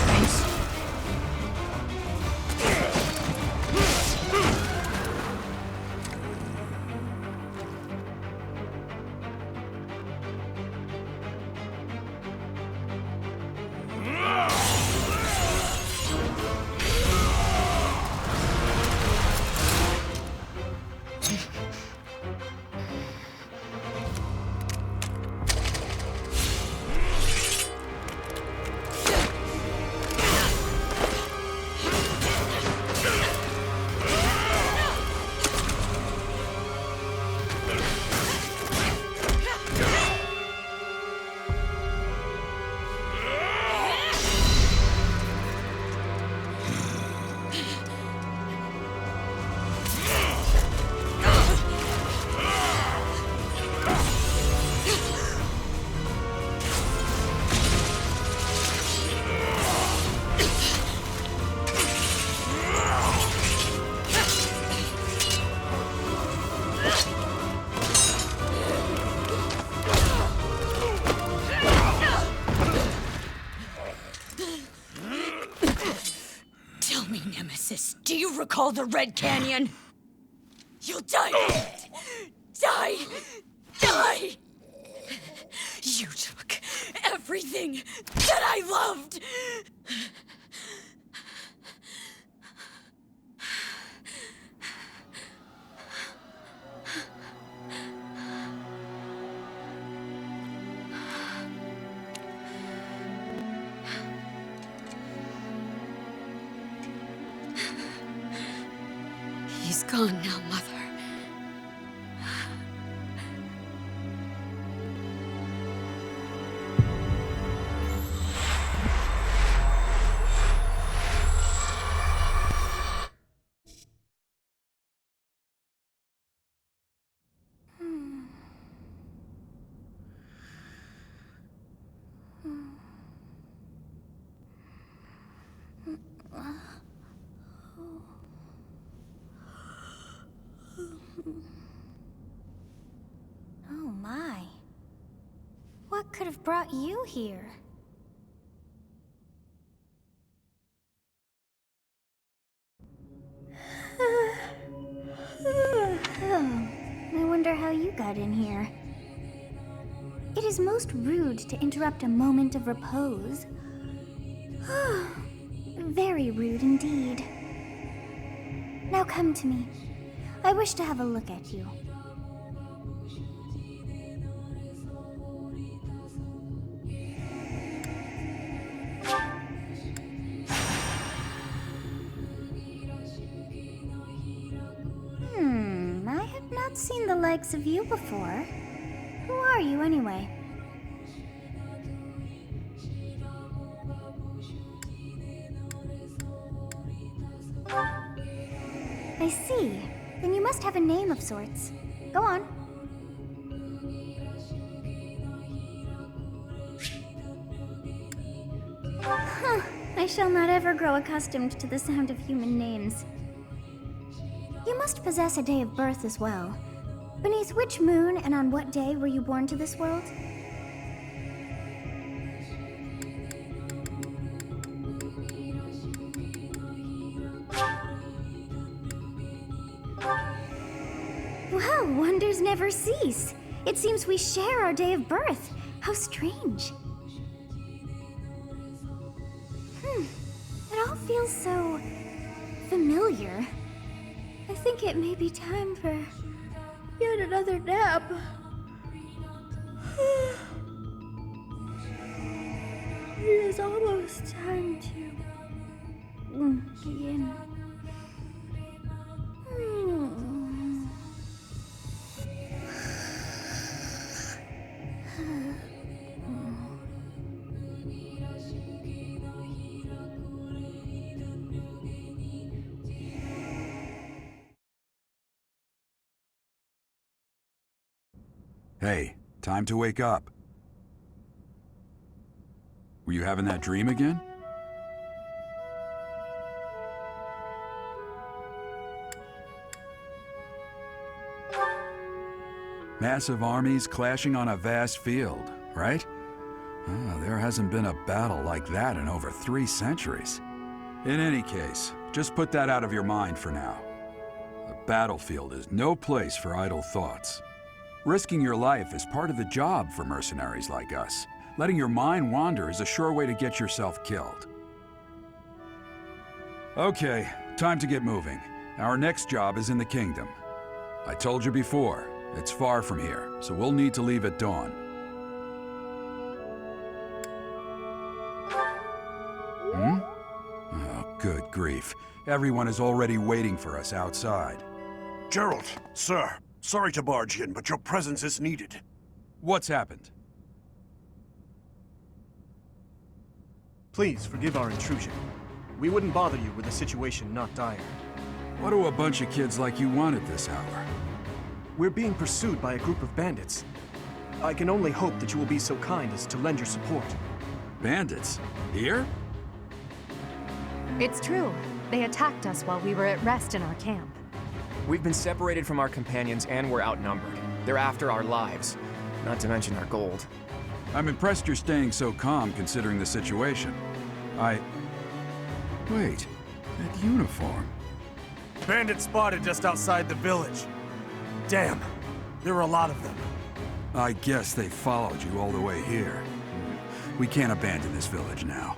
Thanks. Tell me, Nemesis, do you recall the Red Canyon? You'll die! Die! Die! You took everything that I loved! He's gone now, Mother. Oh my. What could have brought you here? I wonder how you got in here. It is most rude to interrupt a moment of repose. Very rude indeed. Now come to me. I wish to have a look at you. I have not seen the likes of you before. Who are you anyway? I see. Then you must have a name of sorts. Go on. Huh. I shall not ever grow accustomed to the sound of human names. You must possess a day of birth as well. Beneath which moon and on what day were you born to this world? Well, wonders never cease. It seems we share our day of birth. How strange. It all feels so familiar. I think it may be time for yet another nap. It is almost time to begin. Hey, time to wake up. Were you having that dream again? Massive armies clashing on a vast field, right? There hasn't been a battle like that in over 3 centuries. In any case, just put that out of your mind for now. The battlefield is no place for idle thoughts. Risking your life is part of the job for mercenaries like us. Letting your mind wander is a sure way to get yourself killed. Okay, time to get moving. Our next job is in the kingdom. I told you before, it's far from here, so we'll need to leave at dawn. Oh, good grief. Everyone is already waiting for us outside. Gerald, sir, sorry to barge in, but your presence is needed. What's happened? Please forgive our intrusion. We wouldn't bother you were the situation not dire. What do a bunch of kids like you want at this hour? We're being pursued by a group of bandits. I can only hope that you will be so kind as to lend your support. Bandits? Here? It's true. They attacked us while we were at rest in our camp. We've been separated from our companions and we're outnumbered. They're after our lives, not to mention our gold. I'm impressed you're staying so calm considering the situation. Wait, that uniform. Bandits spotted just outside the village. Damn, there were a lot of them. I guess they followed you all the way here. We can't abandon this village now.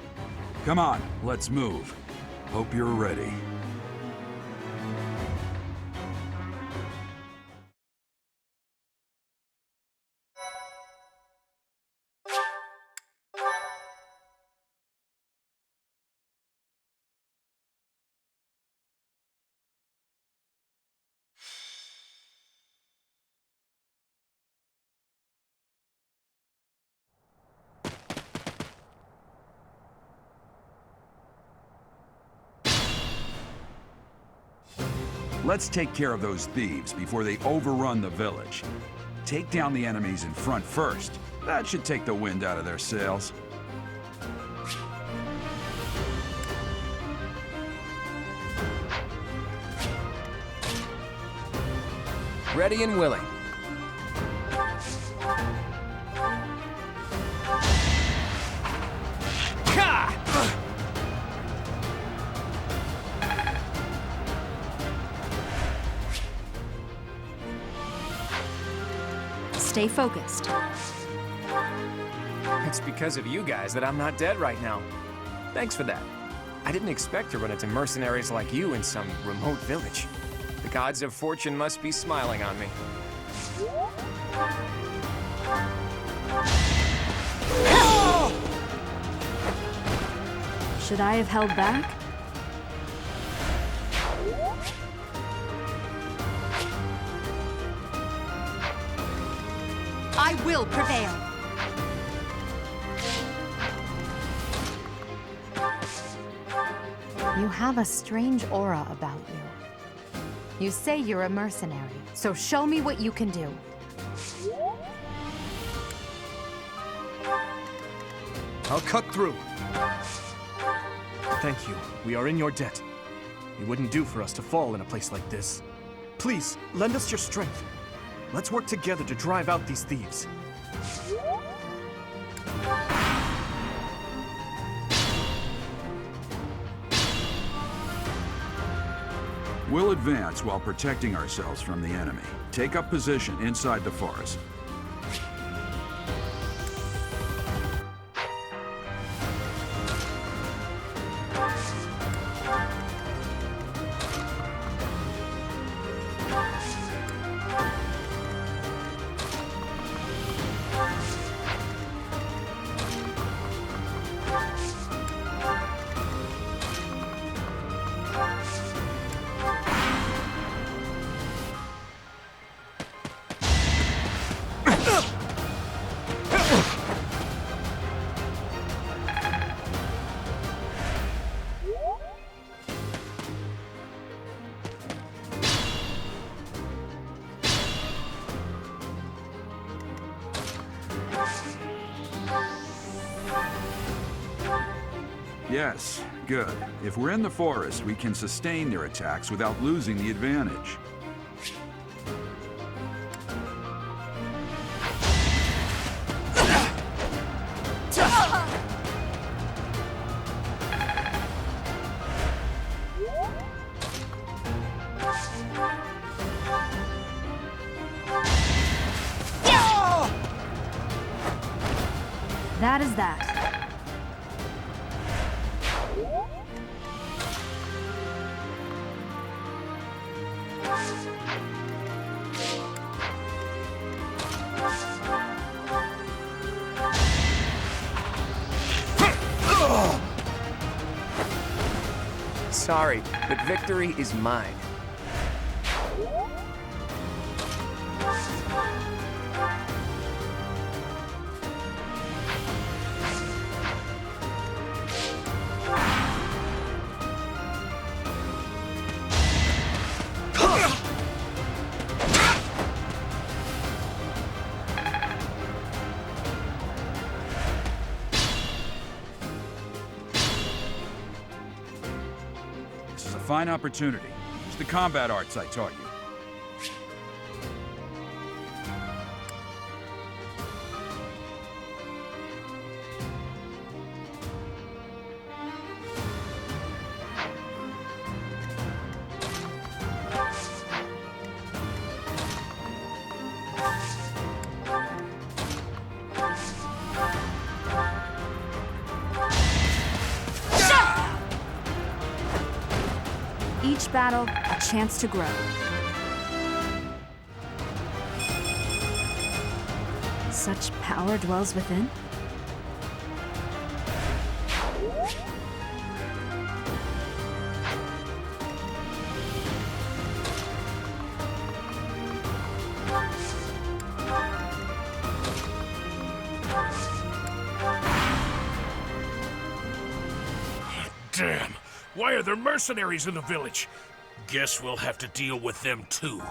Come on, let's move. Hope you're ready. Let's take care of those thieves before they overrun the village. Take down the enemies in front first. That should take the wind out of their sails. Ready and willing. Stay focused. It's because of you guys that I'm not dead right now. Thanks for that. I didn't expect to run into mercenaries like you in some remote village. The gods of fortune must be smiling on me. Should I have held back? I will prevail. You have a strange aura about you. You say you're a mercenary, so show me what you can do. I'll cut through. Thank you. We are in your debt. It wouldn't do for us to fall in a place like this. Please, lend us your strength. Let's work together to drive out these thieves. We'll advance while protecting ourselves from the enemy. Take up position inside the forest. Yes, good. If we're in the forest, we can sustain their attacks without losing the advantage. is that? Sorry, but victory is mine. This is a fine opportunity. It's the combat arts I taught you. Each battle, a chance to grow. Such power dwells within? Damn! Why are there mercenaries in the village? Guess we'll have to deal with them too.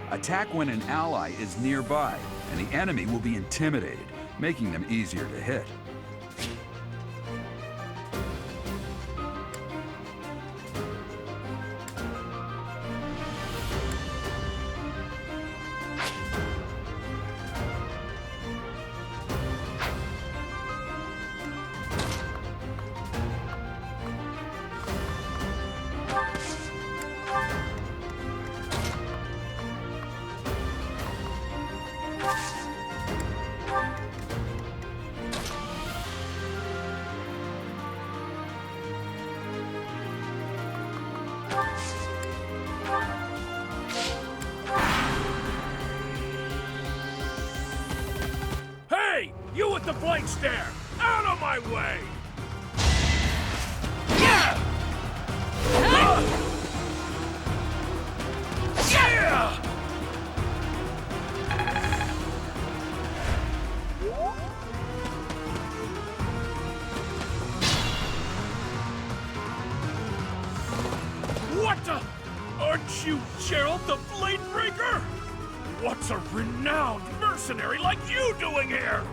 Attack when an ally is nearby, and the enemy will be intimidated, making them easier to hit. Hey! You with the blank stare! Out of my way! Yeah! Yeah! What the? Aren't you Gerald the Bladebreaker? What's a renowned mercenary like you doing here?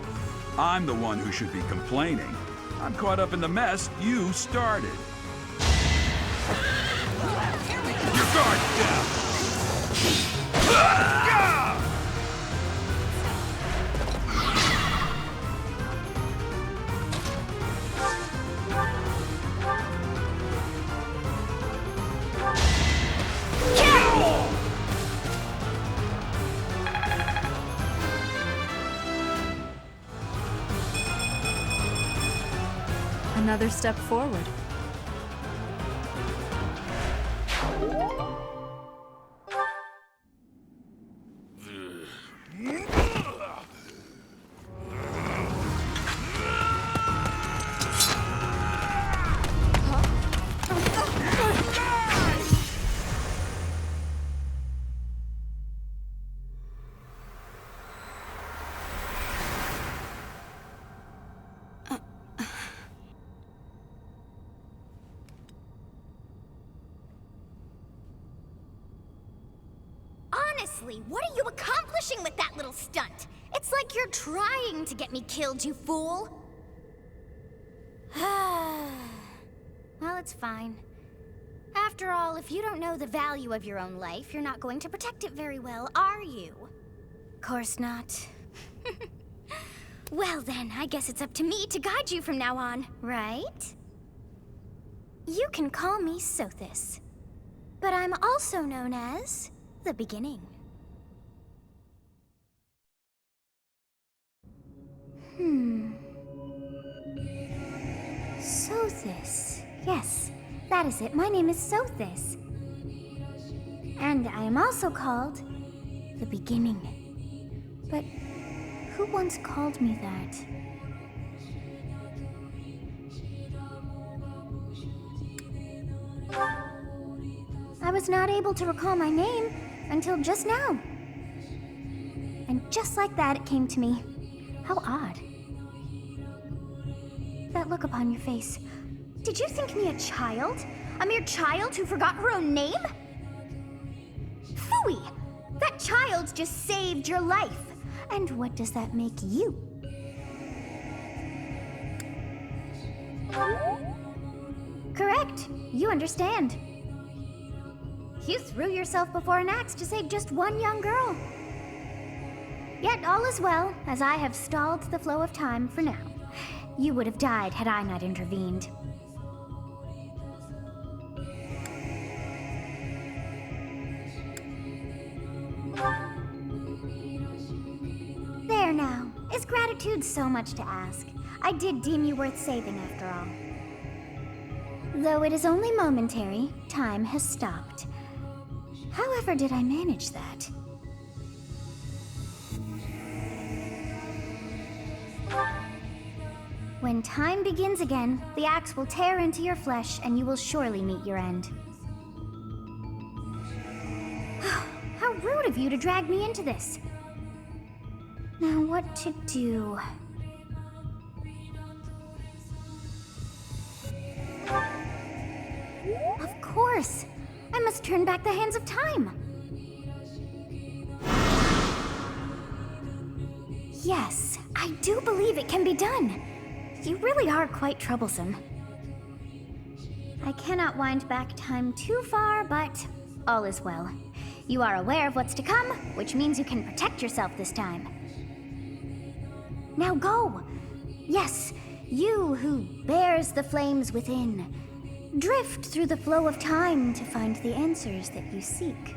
I'm the one who should be complaining. I'm caught up in the mess you started. Your guard down! Another step forward. Honestly, what are you accomplishing with that little stunt? It's like you're trying to get me killed, you fool. Well, it's fine. After all, if you don't know the value of your own life, you're not going to protect it very well, are you? Course not. Well then, I guess it's up to me to guide you from now on, right? You can call me Sothis, but I'm also known as the Beginning. Sothis. Yes, that is it. My name is Sothis. And I am also called the Beginning. But who once called me that? I was not able to recall my name until just now. And just like that, it came to me. How odd. That look upon your face. Did you think me a child? A mere child who forgot her own name? Phooey! That child just saved your life. And what does that make you? Correct. You understand. You threw yourself before an axe to save just one young girl. Yet all is well, as I have stalled the flow of time for now. You would have died had I not intervened. There now. Is gratitude so much to ask? I did deem you worth saving after all. Though it is only momentary, time has stopped. However did I manage that? When time begins again, the axe will tear into your flesh and you will surely meet your end. How rude of you to drag me into this. Now what to do? Of course! I must turn back the hands of time! Yes, I do believe it can be done. You really are quite troublesome. I cannot wind back time too far, but all is well. You are aware of what's to come, which means you can protect yourself this time. Now go! Yes, you who bears the flames within. Drift through the flow of time to find the answers that you seek.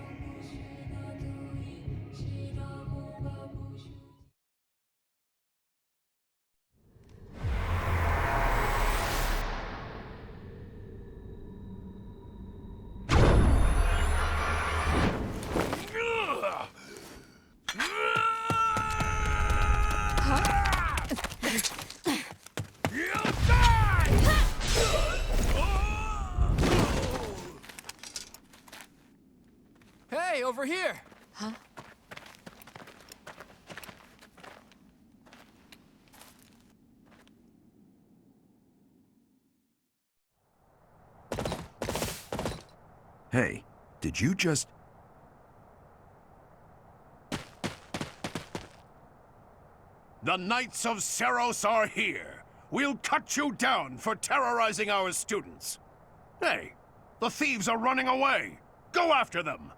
Hey, over here! Huh? Hey, did you just... The Knights of Seros are here. We'll cut you down for terrorizing our students. Hey, the thieves are running away. Go after them.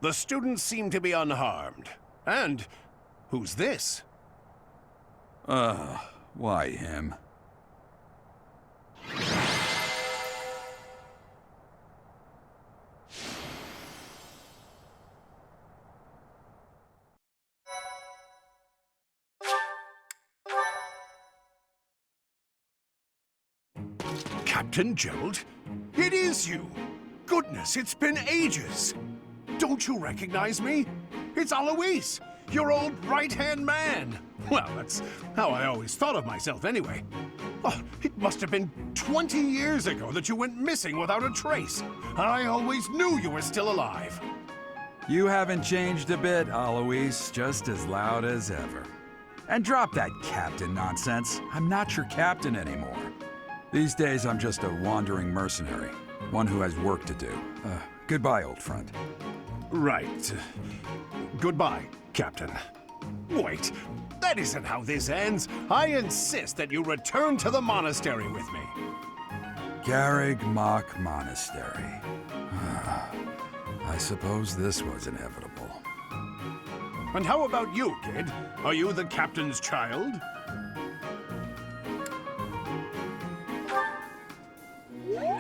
The students seem to be unharmed. And who's this? Why him? Captain Gerald? It is you! Goodness, it's been ages! Don't you recognize me? It's Alois, your old right-hand man! Well, that's how I always thought of myself anyway. Oh, it must have been 20 years ago that you went missing without a trace. I always knew you were still alive. You haven't changed a bit, Alois, just as loud as ever. And drop that captain nonsense. I'm not your captain anymore. These days, I'm just a wandering mercenary, one who has work to do. Goodbye, old friend. Right. Goodbye, Captain. Wait, that isn't how this ends. I insist that you return to the monastery with me. Garrig Mach Monastery. I suppose this was inevitable. And how about you, kid? Are you the captain's child?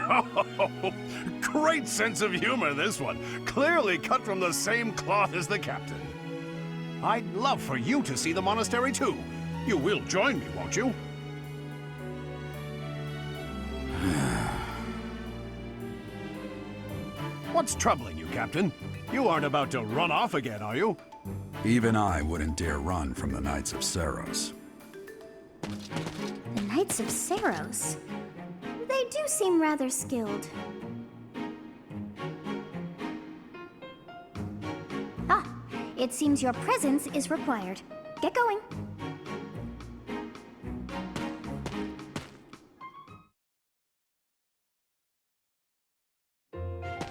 Oh, great sense of humor, this one. Clearly cut from the same cloth as the captain. I'd love for you to see the monastery, too. You will join me, won't you? What's troubling you, Captain? You aren't about to run off again, are you? Even I wouldn't dare run from the Knights of Saros. The Knights of Saros. They do seem rather skilled. Ah, it seems your presence is required. Get going.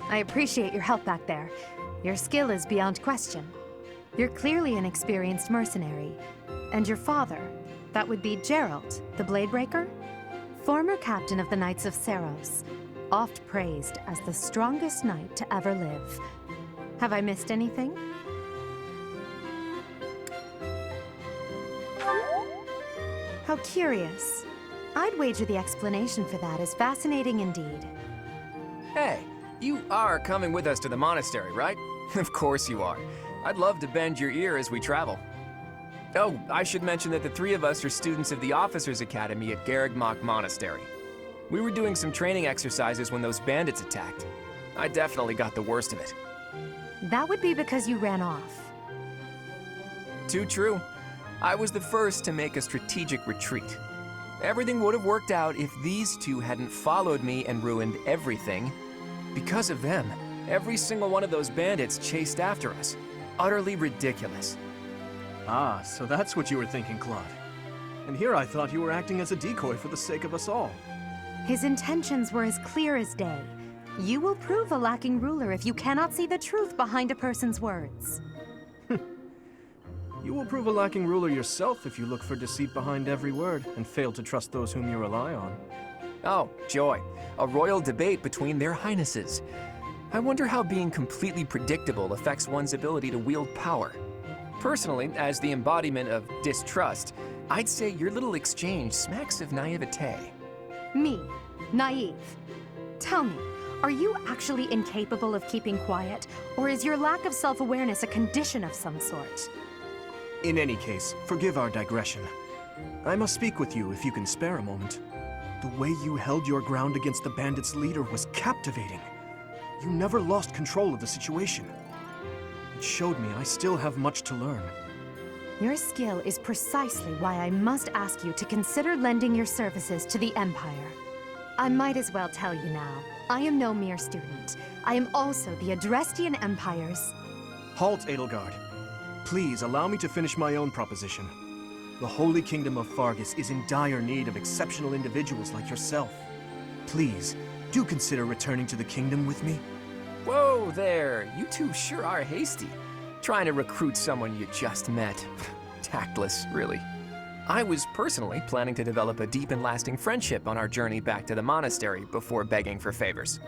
I appreciate your help back there. Your skill is beyond question. You're clearly an experienced mercenary. And your father, that would be Gerald, the Bladebreaker? Former captain of the Knights of Saros, oft praised as the strongest knight to ever live. Have I missed anything? How curious. I'd wager the explanation for that is fascinating indeed. Hey, you are coming with us to the monastery, right? Of course you are. I'd love to bend your ear as we travel. Oh, I should mention that the three of us are students of the Officers' Academy at Garrigmach Monastery. We were doing some training exercises when those bandits attacked. I definitely got the worst of it. That would be because you ran off. Too true. I was the first to make a strategic retreat. Everything would have worked out if these two hadn't followed me and ruined everything. Because of them, every single one of those bandits chased after us. Utterly ridiculous. Ah, so that's what you were thinking, Claude. And here I thought you were acting as a decoy for the sake of us all. His intentions were as clear as day. You will prove a lacking ruler if you cannot see the truth behind a person's words. You will prove a lacking ruler yourself if you look for deceit behind every word and fail to trust those whom you rely on. Oh, joy. A royal debate between their highnesses. I wonder how being completely predictable affects one's ability to wield power. Personally, as the embodiment of distrust, I'd say your little exchange smacks of naivete. Me, naive. Tell me, are you actually incapable of keeping quiet, or is your lack of self-awareness a condition of some sort? In any case, forgive our digression. I must speak with you if you can spare a moment. The way you held your ground against the bandits' leader was captivating. You never lost control of the situation. It showed me I still have much to learn. Your skill is precisely why I must ask you to consider lending your services to the Empire. I might as well tell you now, I am no mere student. I am also the Adrestian Empire's... Halt, Edelgard. Please allow me to finish my own proposition. The Holy Kingdom of Fargus is in dire need of exceptional individuals like yourself. Please, do consider returning to the kingdom with me. Whoa there, you two sure are hasty. Trying to recruit someone you just met. Tactless, really. I was personally planning to develop a deep and lasting friendship on our journey back to the monastery before begging for favors.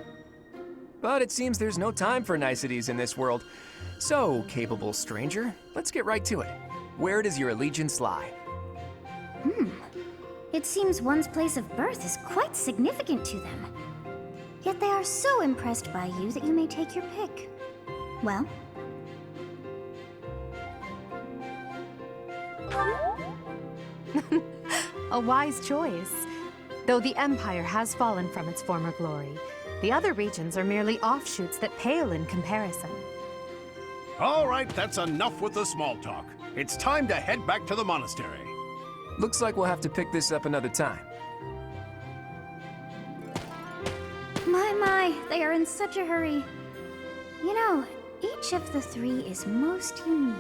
But it seems there's no time for niceties in this world. So, capable stranger, let's get right to it. Where does your allegiance lie? It seems one's place of birth is quite significant to them. Yet they are so impressed by you that you may take your pick. Well? A wise choice. Though the Empire has fallen from its former glory, the other regions are merely offshoots that pale in comparison. All right, that's enough with the small talk. It's time to head back to the monastery. Looks like we'll have to pick this up another time. My, they are in such a hurry. You know, each of the three is most unique.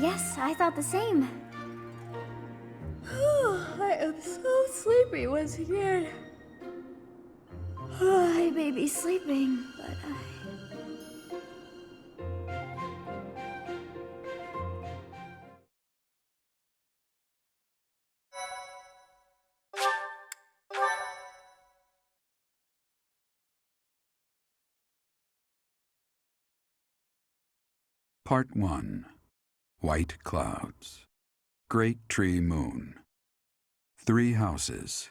Yes, I thought the same. I am so sleepy once again. I may be sleeping, but Part 1. White Clouds. Great Tree Moon. 3 houses.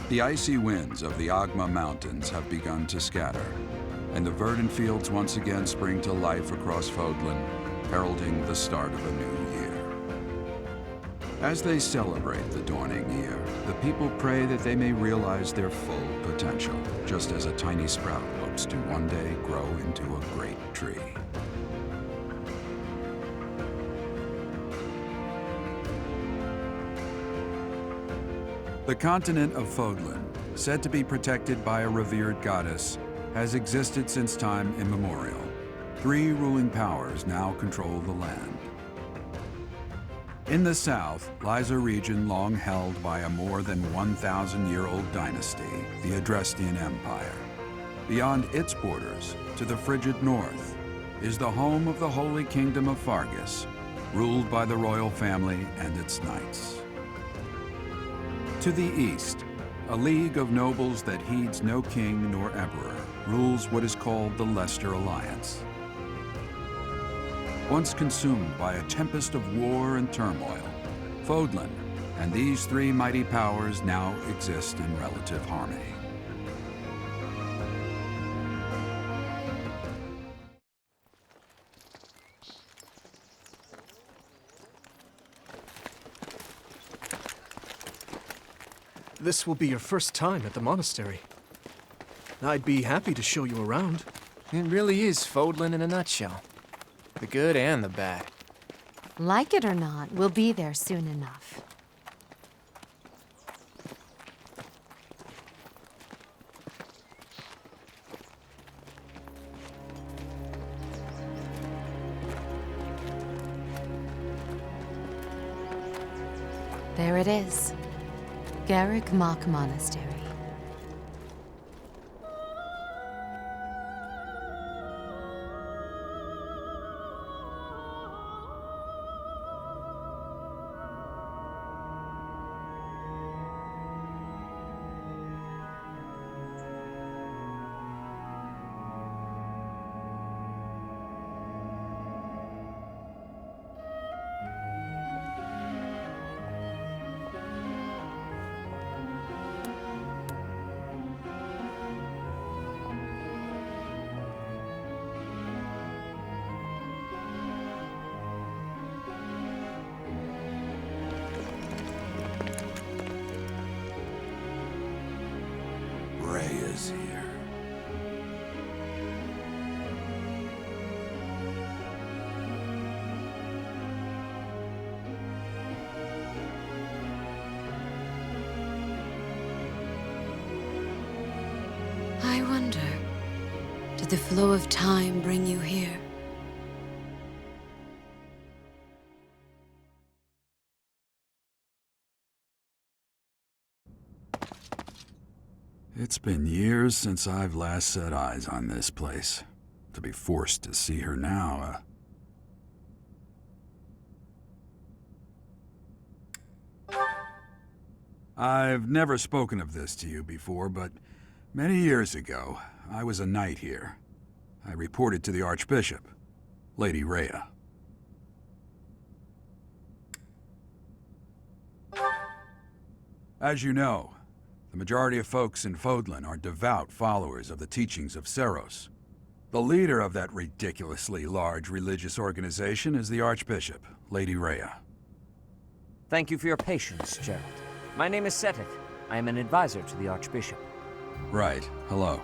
The icy winds of the Agma Mountains have begun to scatter, and the verdant fields once again spring to life across Fodlan, heralding the start of a new year. As they celebrate the dawning year, the people pray that they may realize their full potential, just as a tiny sprout hopes to one day grow into a great tree. The continent of Fodlan, said to be protected by a revered goddess, has existed since time immemorial. 3 ruling powers now control the land. In the south lies a region long held by a more than 1,000-year-old dynasty, the Adrestian Empire. Beyond its borders, to the frigid north, is the home of the Holy Kingdom of Fargus, ruled by the royal family and its knights. To the east, a league of nobles that heeds no king nor emperor rules what is called the Leicester Alliance. Once consumed by a tempest of war and turmoil, Fodlan and these 3 mighty powers now exist in relative harmony. This will be your first time at the monastery. I'd be happy to show you around. It really is Fodlan in a nutshell. The good and the bad. Like it or not, we'll be there soon enough. There it is. Garrick Mach Monastery. Is here. I wonder, did the flow of time bring you here? It's been years since I've last set eyes on this place. To be forced to see her now, I've never spoken of this to you before, but many years ago, I was a knight here. I reported to the Archbishop, Lady Rhea. As you know, the majority of folks in Fodlan are devout followers of the teachings of Seros. The leader of that ridiculously large religious organization is the Archbishop, Lady Rhea. Thank you for your patience, Gerald. My name is Seteth. I am an advisor to the Archbishop. Right. Hello.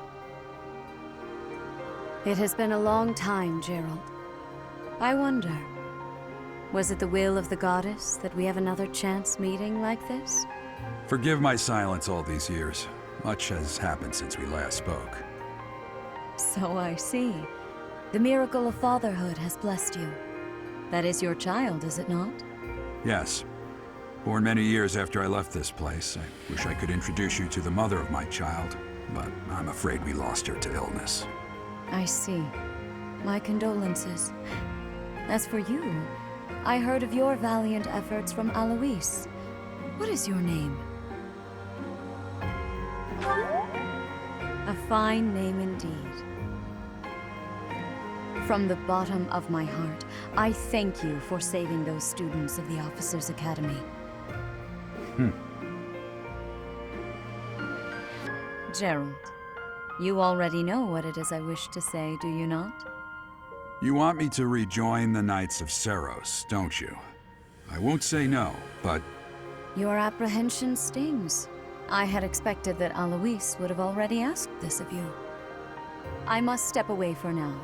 It has been a long time, Gerald. I wonder, was it the will of the goddess that we have another chance meeting like this? Forgive my silence all these years. Much has happened since we last spoke. So I see. The miracle of fatherhood has blessed you. That is your child, is it not? Yes. Born many years after I left this place. I wish I could introduce you to the mother of my child, but I'm afraid we lost her to illness. I see. My condolences. As for you, I heard of your valiant efforts from Alois. What is your name? A fine name indeed. From the bottom of my heart, I thank you for saving those students of the Officers' Academy. Gerald, you already know what it is I wish to say, do you not? You want me to rejoin the Knights of Seros, don't you? I won't say no, but Your apprehension stings. I had expected that Alois would have already asked this of you. I must step away for now,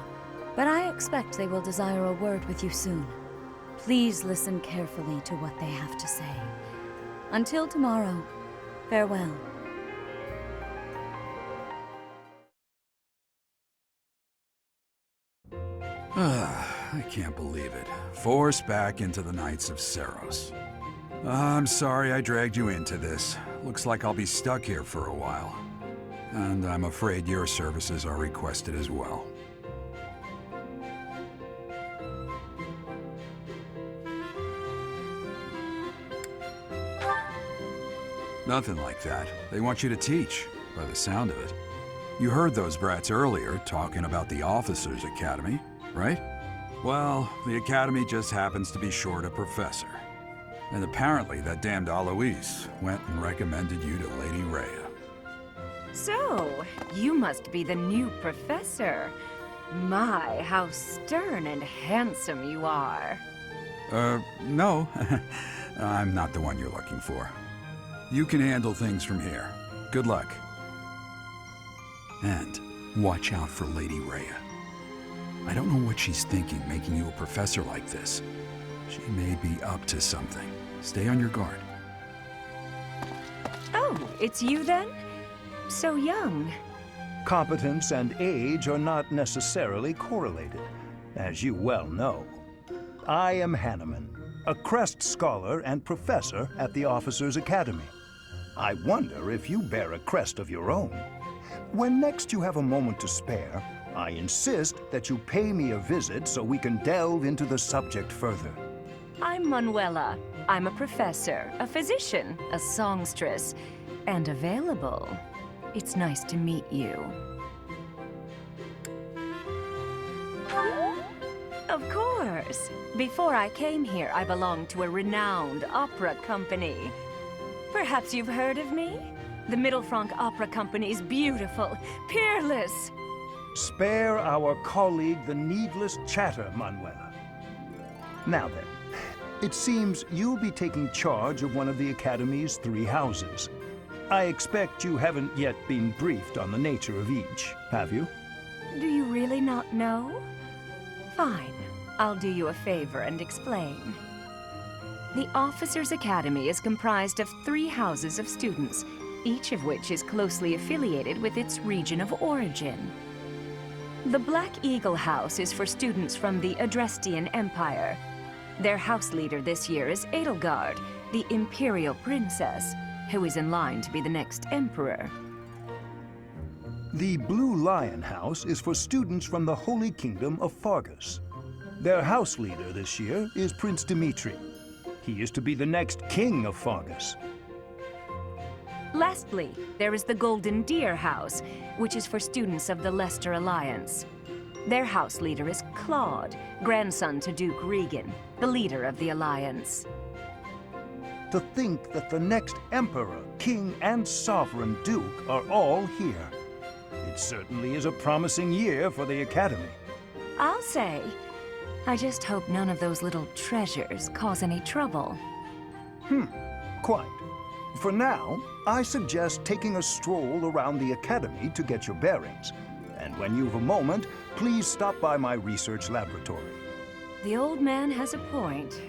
but I expect they will desire a word with you soon. Please listen carefully to what they have to say. Until tomorrow, farewell. I can't believe it. Forced back into the Knights of Seros. I'm sorry I dragged you into this. Looks like I'll be stuck here for a while. And I'm afraid your services are requested as well. Nothing like that. They want you to teach, by the sound of it. You heard those brats earlier talking about the Officers' Academy, right? Well, the Academy just happens to be short a professor. And apparently that damned Alois went and recommended you to Lady Rhea. So, you must be the new professor. My, how stern and handsome you are. No. I'm not the one you're looking for. You can handle things from here. Good luck. And watch out for Lady Rhea. I don't know what she's thinking making you a professor like this. She may be up to something. Stay on your guard. Oh, it's you then? So young. Competence and age are not necessarily correlated, as you well know. I am Hanneman, a Crest Scholar and Professor at the Officers' Academy. I wonder if you bear a crest of your own. When next you have a moment to spare, I insist that you pay me a visit so we can delve into the subject further. I'm Manuela. I'm a professor, a physician, a songstress, and available. It's nice to meet you. Of course. Before I came here, I belonged to a renowned opera company. Perhaps you've heard of me? The Middlefranc Opera Company's beautiful, peerless. Spare our colleague the needless chatter, Manuela. Now then, it seems you'll be taking charge of one of the Academy's 3 houses. I expect you haven't yet been briefed on the nature of each, have you? Do you really not know? Fine. I'll do you a favor and explain. The Officers' Academy is comprised of 3 houses of students, each of which is closely affiliated with its region of origin. The Black Eagle House is for students from the Adrestian Empire. Their house leader this year is Edelgard, the Imperial Princess, who is in line to be the next Emperor. The Blue Lion House is for students from the Holy Kingdom of Fargus. Their house leader this year is Prince Dimitri. He is to be the next king of Fargus. Lastly, there is the Golden Deer House, which is for students of the Leicester Alliance. Their house leader is Claude, grandson to Duke Regan, the leader of the Alliance. To think that the next Emperor, King, and Sovereign Duke are all here. It certainly is a promising year for the Academy. I'll say. I just hope none of those little treasures cause any trouble. Quite. For now, I suggest taking a stroll around the Academy to get your bearings. And when you've a moment, please stop by my research laboratory. The old man has a point.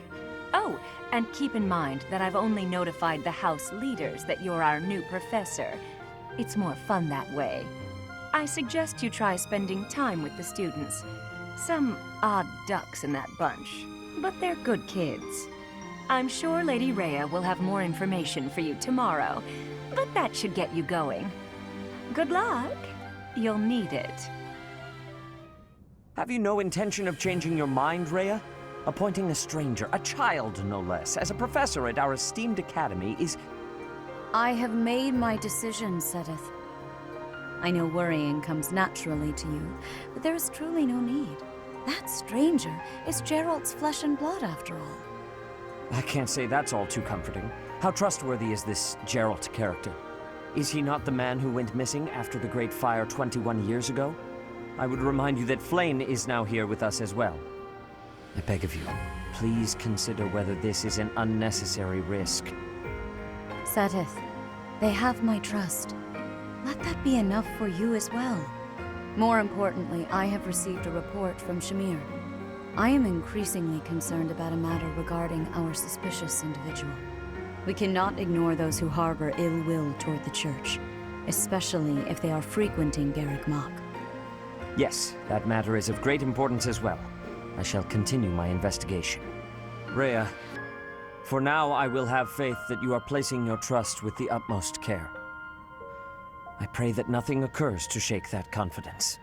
Oh, and keep in mind that I've only notified the house leaders that you're our new professor. It's more fun that way. I suggest you try spending time with the students. Some odd ducks in that bunch, but they're good kids. I'm sure Lady Rhea will have more information for you tomorrow, but that should get you going. Good luck. You'll need it. Have you no intention of changing your mind, Rhea? Appointing a stranger, a child no less, as a professor at our esteemed academy is... I have made my decision, Sedith. I know worrying comes naturally to you, but there is truly no need. That stranger is Geralt's flesh and blood, after all. I can't say that's all too comforting. How trustworthy is this Geralt character? Is he not the man who went missing after the Great Fire 21 years ago? I would remind you that Flayn is now here with us as well. I beg of you, please consider whether this is an unnecessary risk. Sedith, they have my trust. Let that be enough for you as well. More importantly, I have received a report from Shamir. I am increasingly concerned about a matter regarding our suspicious individual. We cannot ignore those who harbor ill will toward the Church, especially if they are frequenting Garrick Mach. Yes, that matter is of great importance as well. I shall continue my investigation. Rhea, for now I will have faith that you are placing your trust with the utmost care. I pray that nothing occurs to shake that confidence.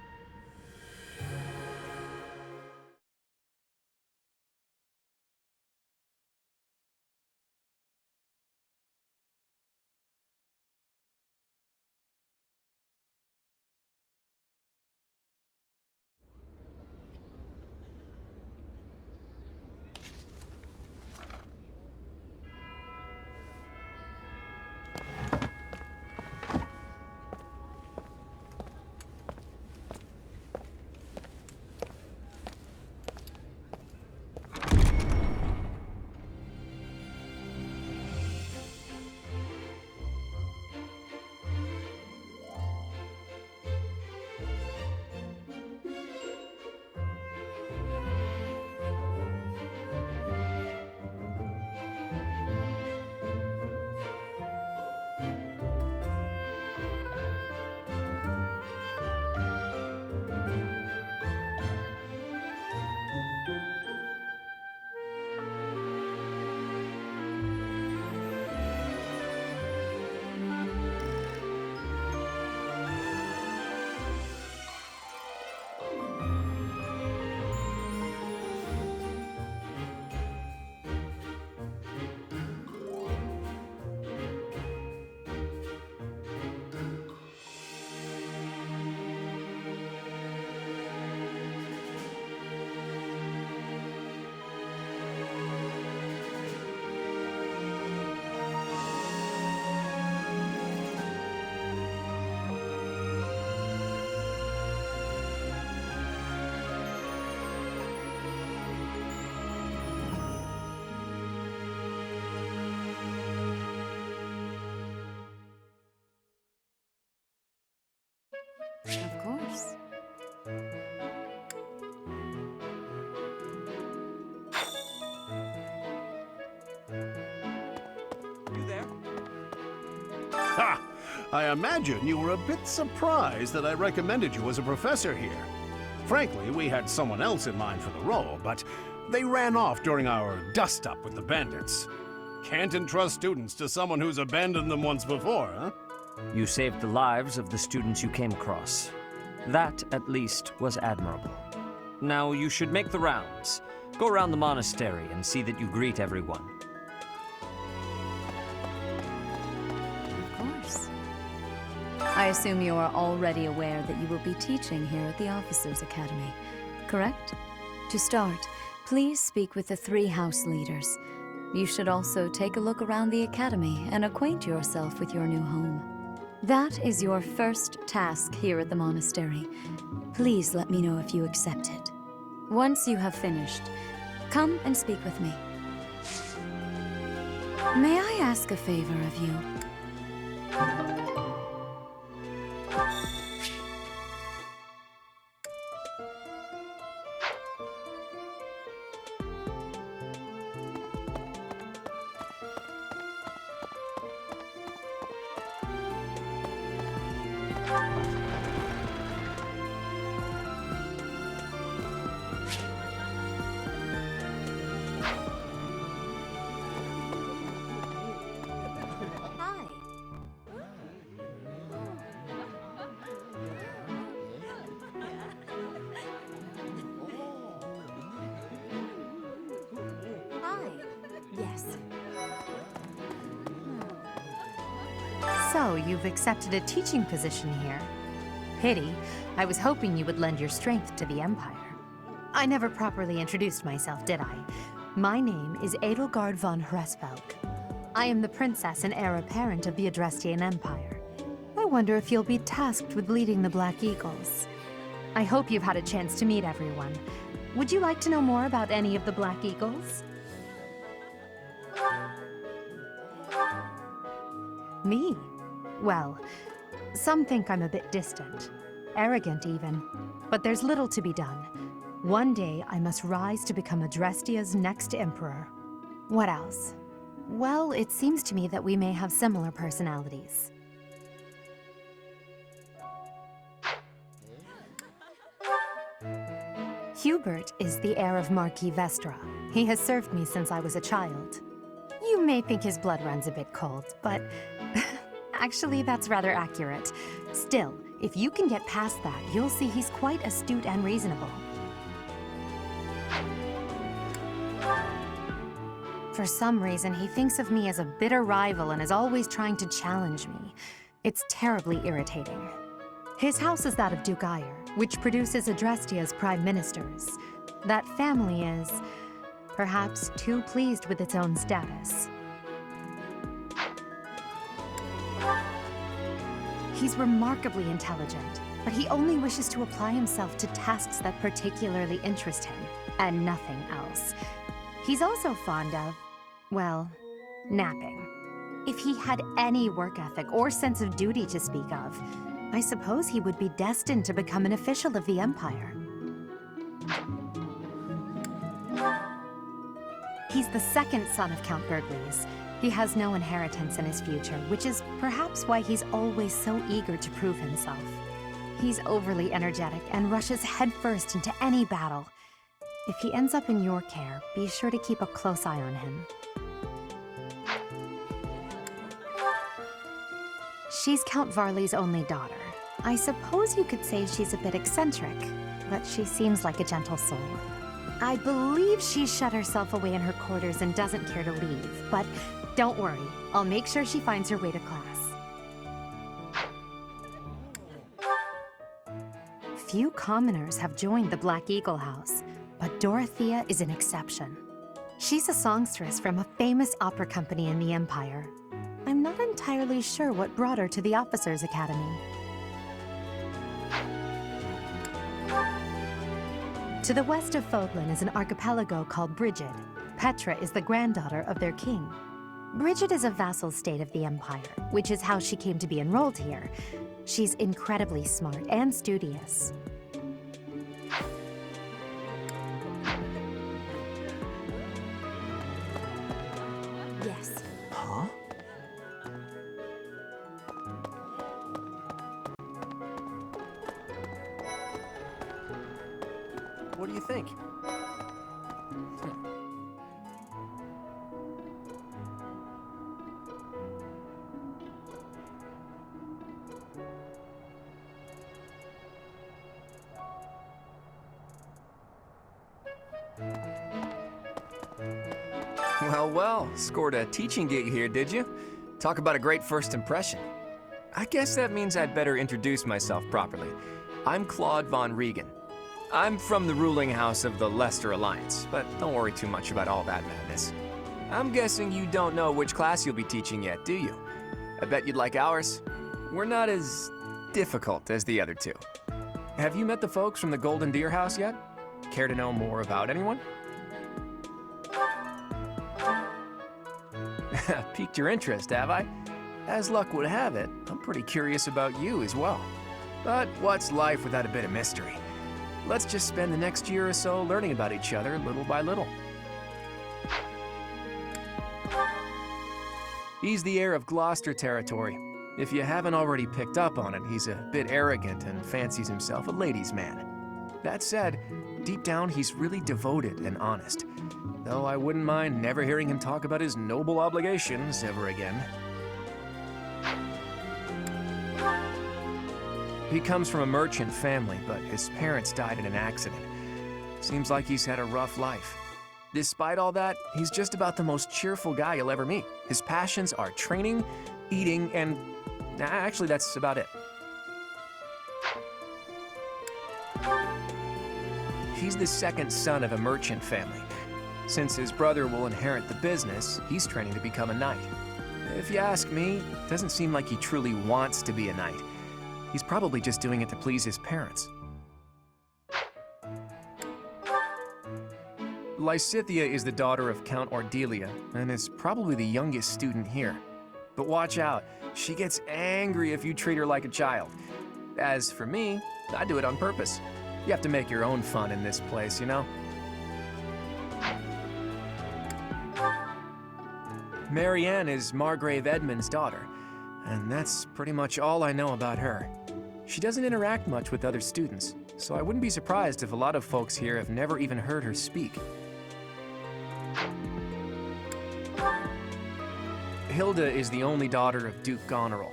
Of course. You there? Ha! I imagine you were a bit surprised that I recommended you as a professor here. Frankly, we had someone else in mind for the role, but they ran off during our dust-up with the bandits. Can't entrust students to someone who's abandoned them once before, huh? You saved the lives of the students you came across. That, at least, was admirable. Now you should make the rounds. Go around the monastery and see that you greet everyone. Of course. I assume you are already aware that you will be teaching here at the Officers' Academy, correct? To start, please speak with the 3 house leaders. You should also take a look around the academy and acquaint yourself with your new home. That is your first task here at the monastery. Please let me know if you accept it. Once you have finished, come and speak with me. May I ask a favor of you? So, you've accepted a teaching position here. Pity. I was hoping you would lend your strength to the Empire. I never properly introduced myself, did I? My name is Edelgard von Hresvelg. I am the princess and heir apparent of the Adrestian Empire. I wonder if you'll be tasked with leading the Black Eagles. I hope you've had a chance to meet everyone. Would you like to know more about any of the Black Eagles? Me? Well, some think I'm a bit distant. Arrogant, even. But there's little to be done. One day, I must rise to become Adrestia's next emperor. What else? Well, it seems to me that we may have similar personalities. Hubert is the heir of Marquis Vestra. He has served me since I was a child. You may think his blood runs a bit cold, but actually that's rather accurate. Still, if you can get past that, you'll see he's quite astute and reasonable. For some reason, he thinks of me as a bitter rival and is always trying to challenge me. It's terribly irritating. His house is that of Duke Ire, which produces Adrestia's prime ministers. That family is, perhaps, too pleased with its own status. He's remarkably intelligent, but he only wishes to apply himself to tasks that particularly interest him, and nothing else. He's also fond of, well, napping. If he had any work ethic or sense of duty to speak of, I suppose he would be destined to become an official of the Empire. He's the second son of Count Burgleys. He has no inheritance in his future, which is perhaps why he's always so eager to prove himself. He's overly energetic and rushes headfirst into any battle. If he ends up in your care, be sure to keep a close eye on him. She's Count Varley's only daughter. I suppose you could say she's a bit eccentric, but she seems like a gentle soul. I believe she's shut herself away in her quarters and doesn't care to leave, but don't worry, I'll make sure she finds her way to class. Few commoners have joined the Black Eagle House, but Dorothea is an exception. She's a songstress from a famous opera company in the Empire. I'm not entirely sure what brought her to the Officers' Academy. To the west of Fodlan is an archipelago called Brigid. Petra is the granddaughter of their king. Brigid is a vassal state of the Empire, which is how she came to be enrolled here. She's incredibly smart and studious. Yes. Huh? What do you think? Well, scored a teaching gig here, did you? Talk about a great first impression. I guess that means I'd better introduce myself properly. I'm Claude von Regan. I'm from the ruling house of the Leicester Alliance, but don't worry too much about all that madness. I'm guessing you don't know which class you'll be teaching yet, do you? I bet you'd like ours. We're not as difficult as the other two. Have you met the folks from the Golden Deer House yet? Care to know more about anyone? Piqued your interest, have I? As luck would have it, I'm pretty curious about you as well. But what's life without a bit of mystery? Let's just spend the next year or so learning about each other little by little. He's the heir of Gloucester territory. If you haven't already picked up on it, he's a bit arrogant and fancies himself a ladies' man. That said, deep down he's really devoted and honest, though I wouldn't mind never hearing him talk about his noble obligations ever again. He comes from a merchant family, but his parents died in an accident. Seems like he's had a rough life. Despite all that, he's just about the most cheerful guy you'll ever meet. His passions are training, eating, and Actually, that's about it. He's the second son of a merchant family. Since his brother will inherit the business, he's training to become a knight. If you ask me, it doesn't seem like he truly wants to be a knight. He's probably just doing it to please his parents. Lysithea is the daughter of Count Ordelia, and is probably the youngest student here. But watch out, she gets angry if you treat her like a child. As for me, I do it on purpose. You have to make your own fun in this place, you know? Marianne is Margrave Edmund's daughter, and that's pretty much all I know about her. She doesn't interact much with other students, so I wouldn't be surprised if a lot of folks here have never even heard her speak. Hilda is the only daughter of Duke Goneril.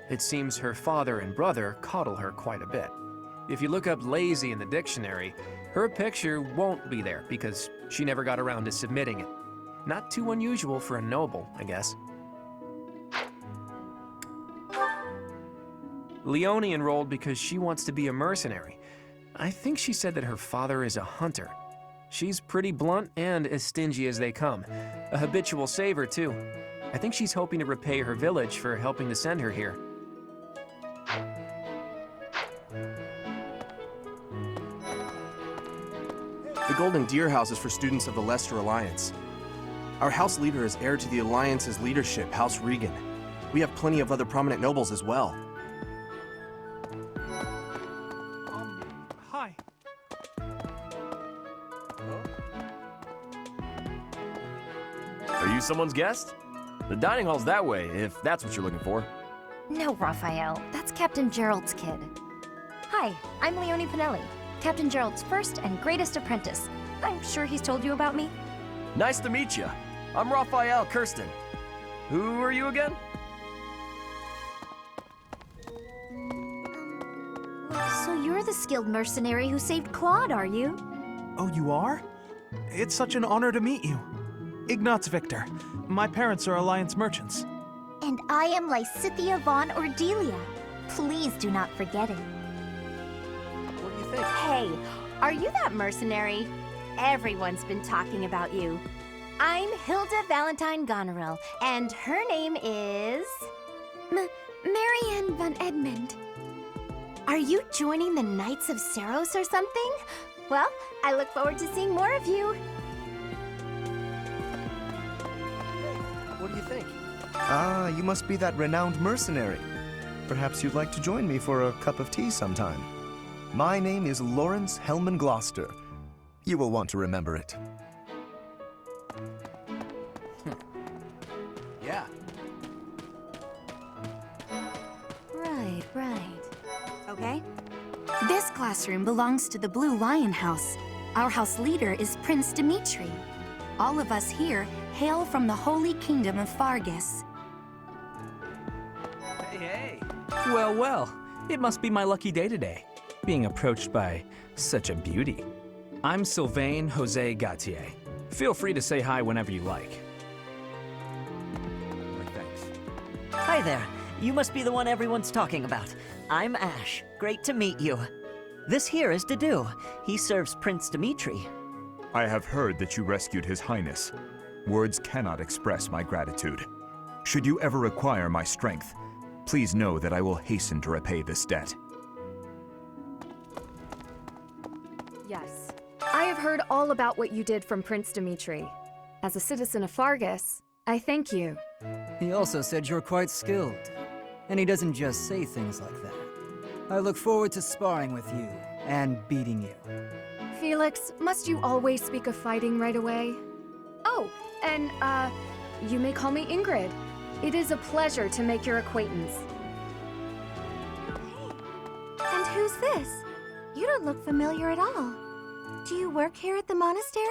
It seems her father and brother coddle her quite a bit. If you look up lazy in the dictionary, her picture won't be there because she never got around to submitting it. Not too unusual for a noble, I guess. Leone enrolled because she wants to be a mercenary. I think she said that her father is a hunter. She's pretty blunt and as stingy as they come. A habitual saver, too. I think she's hoping to repay her village for helping to send her here. The Golden Deer House is for students of the Leicester Alliance. Our house leader is heir to the Alliance's leadership, House Regan. We have plenty of other prominent nobles as well. Hi. Are you someone's guest? The dining hall's that way, if that's what you're looking for. No, Raphael. That's Captain Gerald's kid. Hi, I'm Leone Pinelli, Captain Gerald's first and greatest apprentice. I'm sure he's told you about me. Nice to meet you. I'm Raphael Kirsten. Who are you again? So you're the skilled mercenary who saved Claude, are you? Oh, you are? It's such an honor to meet you. Ignatz Victor. My parents are Alliance merchants. And I am Lysithea von Ordelia. Please do not forget it. What do you think? Hey, are you that mercenary? Everyone's been talking about you. I'm Hilda Valentine Goneril, and her name is... Marianne von Edmund. Are you joining the Knights of Saros or something? Well, I look forward to seeing more of you. What do you think? Ah, you must be that renowned mercenary. Perhaps you'd like to join me for a cup of tea sometime. My name is Lawrence Hellman Gloucester. You will want to remember it. Yeah. Right. Okay. This classroom belongs to the Blue Lion House. Our house leader is Prince Dimitri. All of us here hail from the Holy Kingdom of Fargus. Hey. Well, it must be my lucky day today, being approached by such a beauty. I'm Sylvain Jose Gautier. Feel free to say hi whenever you like. Thanks. Hi there. You must be the one everyone's talking about. I'm Ash. Great to meet you. This here is Dedu. He serves Prince Dimitri. I have heard that you rescued His Highness. Words cannot express my gratitude. Should you ever require my strength, please know that I will hasten to repay this debt. Yes. I have heard all about what you did from Prince Dimitri. As a citizen of Fargus, I thank you. He also said you're quite skilled. And he doesn't just say things like that. I look forward to sparring with you and beating you. Felix, must you always speak of fighting right away? Oh, and, you may call me Ingrid. It is a pleasure to make your acquaintance. And who's this? You don't look familiar at all. Do you work here at the monastery?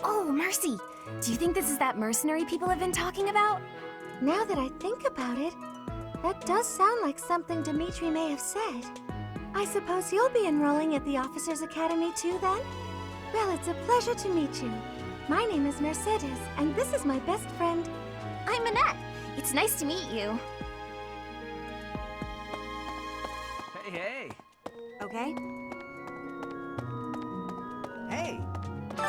Oh, mercy! Do you think this is that mercenary people have been talking about? Now that I think about it, that does sound like something Dimitri may have said. I suppose you'll be enrolling at the Officers' Academy too, then? Well, it's a pleasure to meet you. My name is Mercedes, and this is my best friend. I'm Annette. It's nice to meet you. okay? Hey!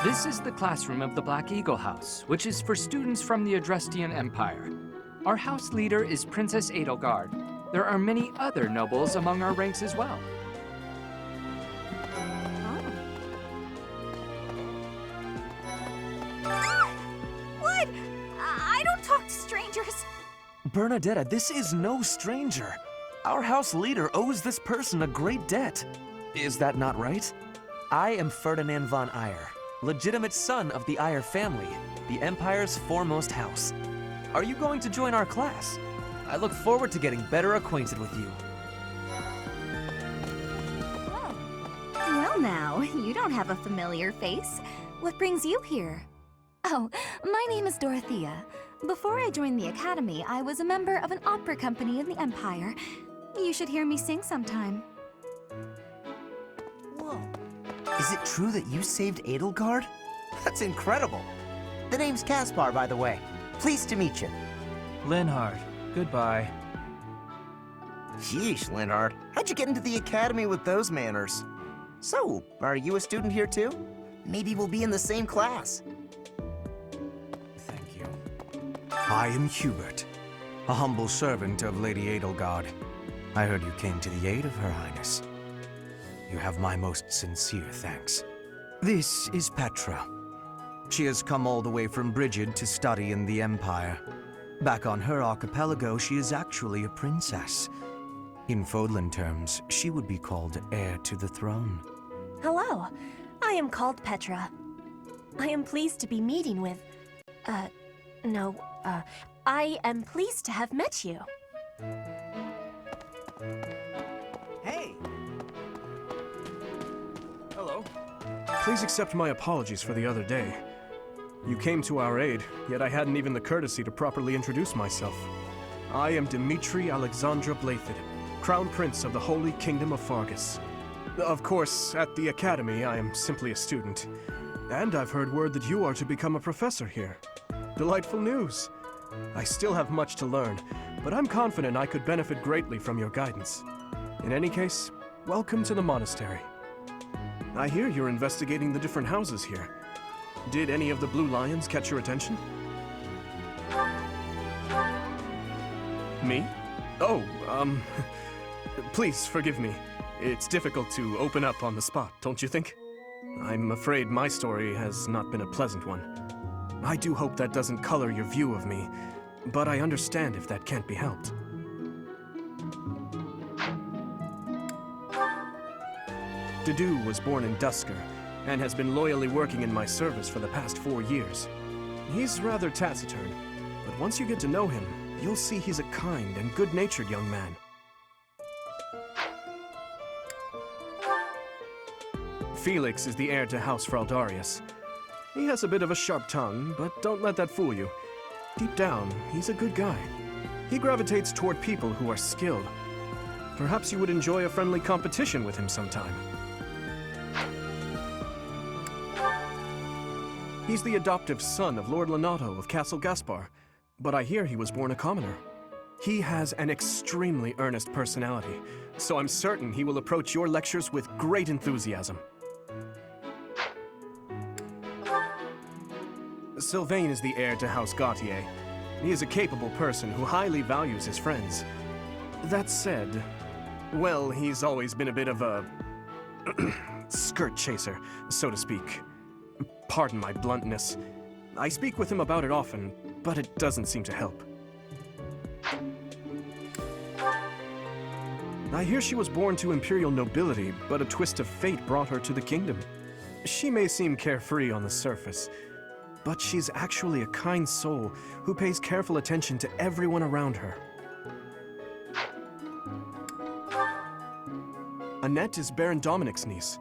This is the classroom of the Black Eagle House, which is for students from the Adrestian Empire. Our house leader is Princess Edelgard. There are many other nobles among our ranks as well. What? I don't talk to strangers. Bernadetta, this is no stranger. Our house leader owes this person a great debt. Is that not right? I am Ferdinand von Eyre, legitimate son of the Eyre family, the Empire's foremost house. Are you going to join our class? I look forward to getting better acquainted with you. Well now, you don't have a familiar face. What brings you here? Oh, my name is Dorothea. Before I joined the Academy, I was a member of an opera company in the Empire. You should hear me sing sometime. Whoa. Is it true that you saved Edelgard? That's incredible. The name's Caspar, by the way. Pleased to meet you. Linhard, goodbye. Sheesh, Linhard. How'd you get into the Academy with those manners? So, are you a student here too? Maybe we'll be in the same class. Thank you. I am Hubert, a humble servant of Lady Edelgard. I heard you came to the aid of Her Highness. You have my most sincere thanks. This is Petra. She has come all the way from Brigid to study in the Empire. Back on her archipelago, she is actually a princess. In Fodlan terms, she would be called heir to the throne. Hello, I am called Petra. I am pleased to be meeting with... I am pleased to have met you. Hey! Hello. Please accept my apologies for the other day. You came to our aid, yet I hadn't even the courtesy to properly introduce myself. I am Dimitri Alexandra Blathid, Crown Prince of the Holy Kingdom of Fargus. Of course, at the Academy, I am simply a student. And I've heard word that you are to become a professor here. Delightful news. I still have much to learn, but I'm confident I could benefit greatly from your guidance. In any case, welcome to the monastery. I hear you're investigating the different houses here. Did any of the Blue Lions catch your attention? Me? Oh, please forgive me. It's difficult to open up on the spot, don't you think? I'm afraid my story has not been a pleasant one. I do hope that doesn't color your view of me, but I understand if that can't be helped. Dedu was born in Dusker, and has been loyally working in my service for the past 4 years. He's rather taciturn, but once you get to know him, you'll see he's a kind and good-natured young man. Felix is the heir to House Fraldarius. He has a bit of a sharp tongue, but don't let that fool you. Deep down, he's a good guy. He gravitates toward people who are skilled. Perhaps you would enjoy a friendly competition with him sometime. He's the adoptive son of Lord Lenato of Castle Gaspar, but I hear he was born a commoner. He has an extremely earnest personality, so I'm certain he will approach your lectures with great enthusiasm. Sylvain is the heir to House Gautier. He is a capable person who highly values his friends. That said, well, he's always been a bit of a skirt chaser, so to speak. Pardon my bluntness. I speak with him about it often, but it doesn't seem to help. I hear she was born to imperial nobility, but a twist of fate brought her to the kingdom. She may seem carefree on the surface, but she's actually a kind soul who pays careful attention to everyone around her. Annette is Baron Dominic's niece.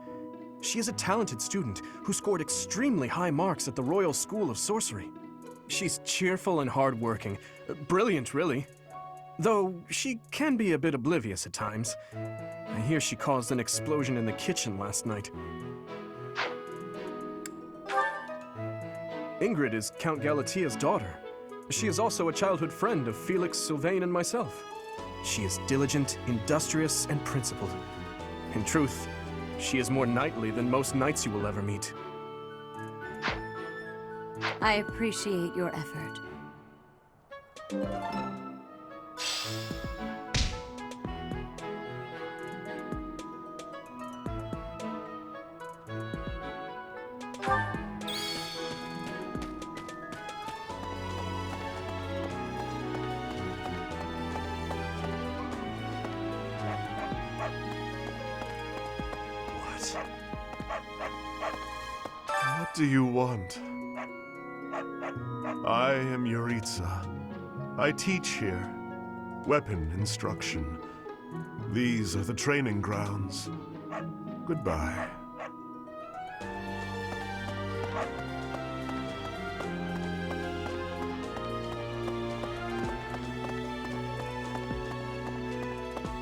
She is a talented student who scored extremely high marks at the Royal School of Sorcery. She's cheerful and hardworking. Brilliant, really. Though she can be a bit oblivious at times. I hear she caused an explosion in the kitchen last night. Ingrid is Count Galatia's daughter. She is also a childhood friend of Felix, Sylvain, and myself. She is diligent, industrious, and principled. In truth, she is more knightly than most knights you will ever meet. I appreciate your effort. What do you want? I am Yuritsa. I teach here. Weapon instruction. These are the training grounds. Goodbye.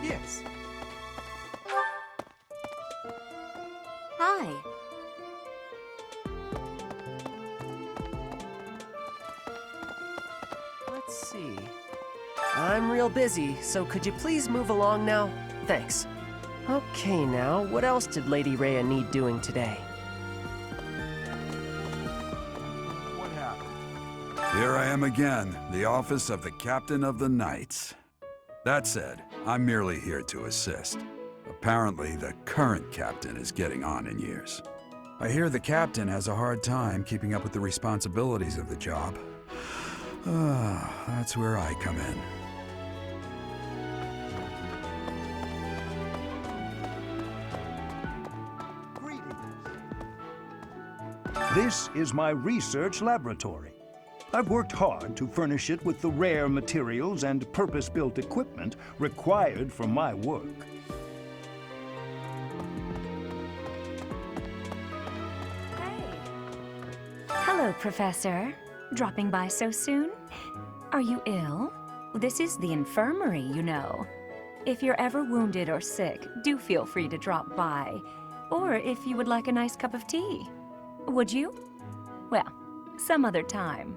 Yes. Hi. Let's see. I'm real busy, so could you please move along now? Thanks. Okay now, what else did Lady Rhea need doing today? What happened? Here I am again, the office of the Captain of the Knights. That said, I'm merely here to assist. Apparently, the current captain is getting on in years. I hear the captain has a hard time keeping up with the responsibilities of the job. That's where I come in. This is my research laboratory. I've worked hard to furnish it with the rare materials and purpose-built equipment required for my work. Hello, Professor. Dropping by so soon? Are you ill? This is the infirmary, you know. If you're ever wounded or sick, do feel free to drop by. Or if you would like a nice cup of tea. Would you? Well, some other time.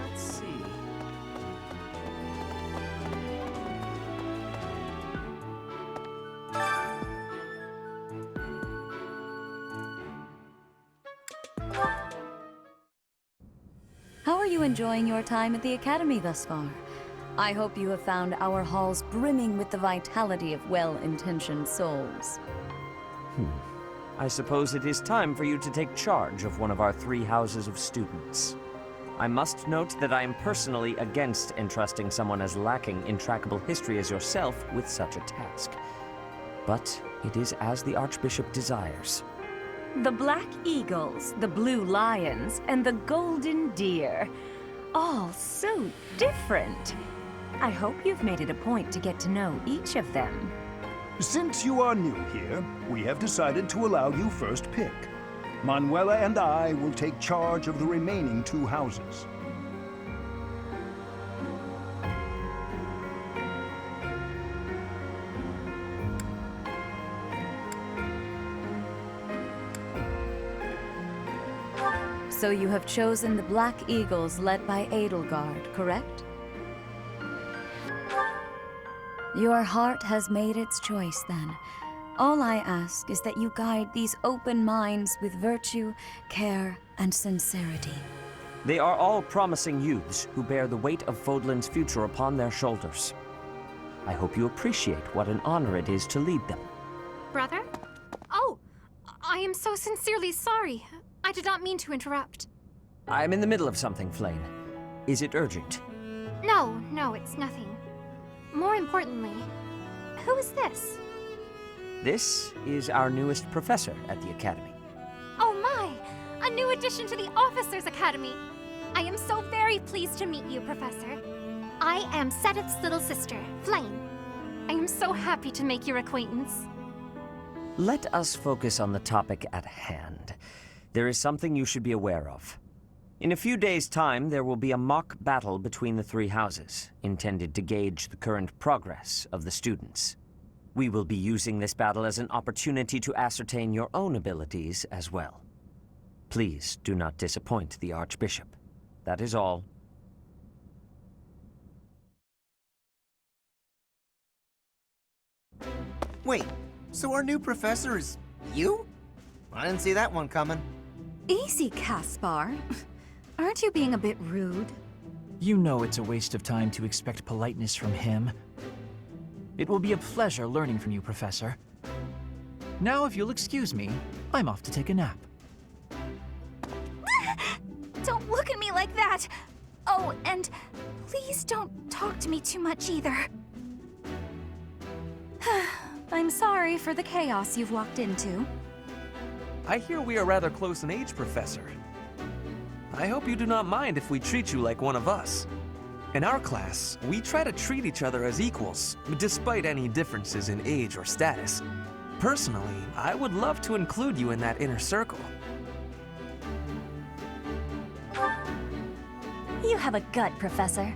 Let's see. How are you enjoying your time at the Academy thus far? I hope you have found our halls brimming with the vitality of well-intentioned souls. I suppose it is time for you to take charge of one of our 3 houses of students. I must note that I am personally against entrusting someone as lacking in trackable history as yourself with such a task. But it is as the Archbishop desires. The Black Eagles, the Blue Lions, and the Golden Deer. All so different. I hope you've made it a point to get to know each of them. Since you are new here, we have decided to allow you first pick. Manuela and I will take charge of the remaining 2 houses. So you have chosen the Black Eagles led by Edelgard, correct? Your heart has made its choice then. All I ask is that you guide these open minds with virtue, care, and sincerity. They are all promising youths who bear the weight of Fodlan's future upon their shoulders. I hope you appreciate what an honor it is to lead them. Brother? Oh, I am so sincerely sorry. I did not mean to interrupt. I'm in the middle of something, Flane. Is it urgent? No, it's nothing. More importantly, who is this? This is our newest professor at the Academy. Oh my! A new addition to the Officers' Academy! I am so very pleased to meet you, Professor. I am Sedith's little sister, Flame. I am so happy to make your acquaintance. Let us focus on the topic at hand. There is something you should be aware of. In a few days' time, there will be a mock battle between the three houses, intended to gauge the current progress of the students. We will be using this battle as an opportunity to ascertain your own abilities as well. Please do not disappoint the Archbishop. That is all. Wait, so our new professor is you? I didn't see that one coming. Easy, Caspar. Aren't you being a bit rude? You know it's a waste of time to expect politeness from him. It will be a pleasure learning from you, Professor. Now, if you'll excuse me, I'm off to take a nap. Don't look at me like that! Oh, and please don't talk to me too much either. I'm sorry for the chaos you've walked into. I hear we are rather close in age, Professor. I hope you do not mind if we treat you like one of us. In our class, we try to treat each other as equals, despite any differences in age or status. Personally, I would love to include you in that inner circle. You have a gut, Professor.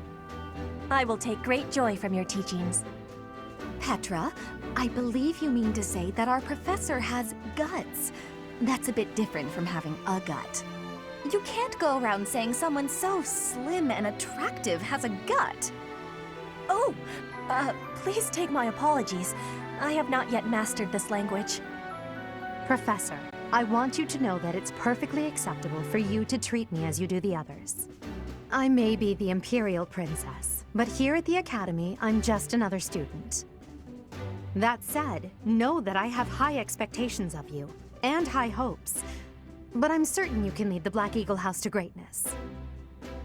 I will take great joy from your teachings. Petra, I believe you mean to say that our professor has guts. That's a bit different from having a gut. You can't go around saying someone so slim and attractive has a gut. Oh, please take my apologies. I have not yet mastered this language. Professor, I want you to know that it's perfectly acceptable for you to treat me as you do the others. I may be the Imperial Princess, but here at the Academy, I'm just another student. That said, know that I have high expectations of you, and high hopes. But I'm certain you can lead the Black Eagle House to greatness.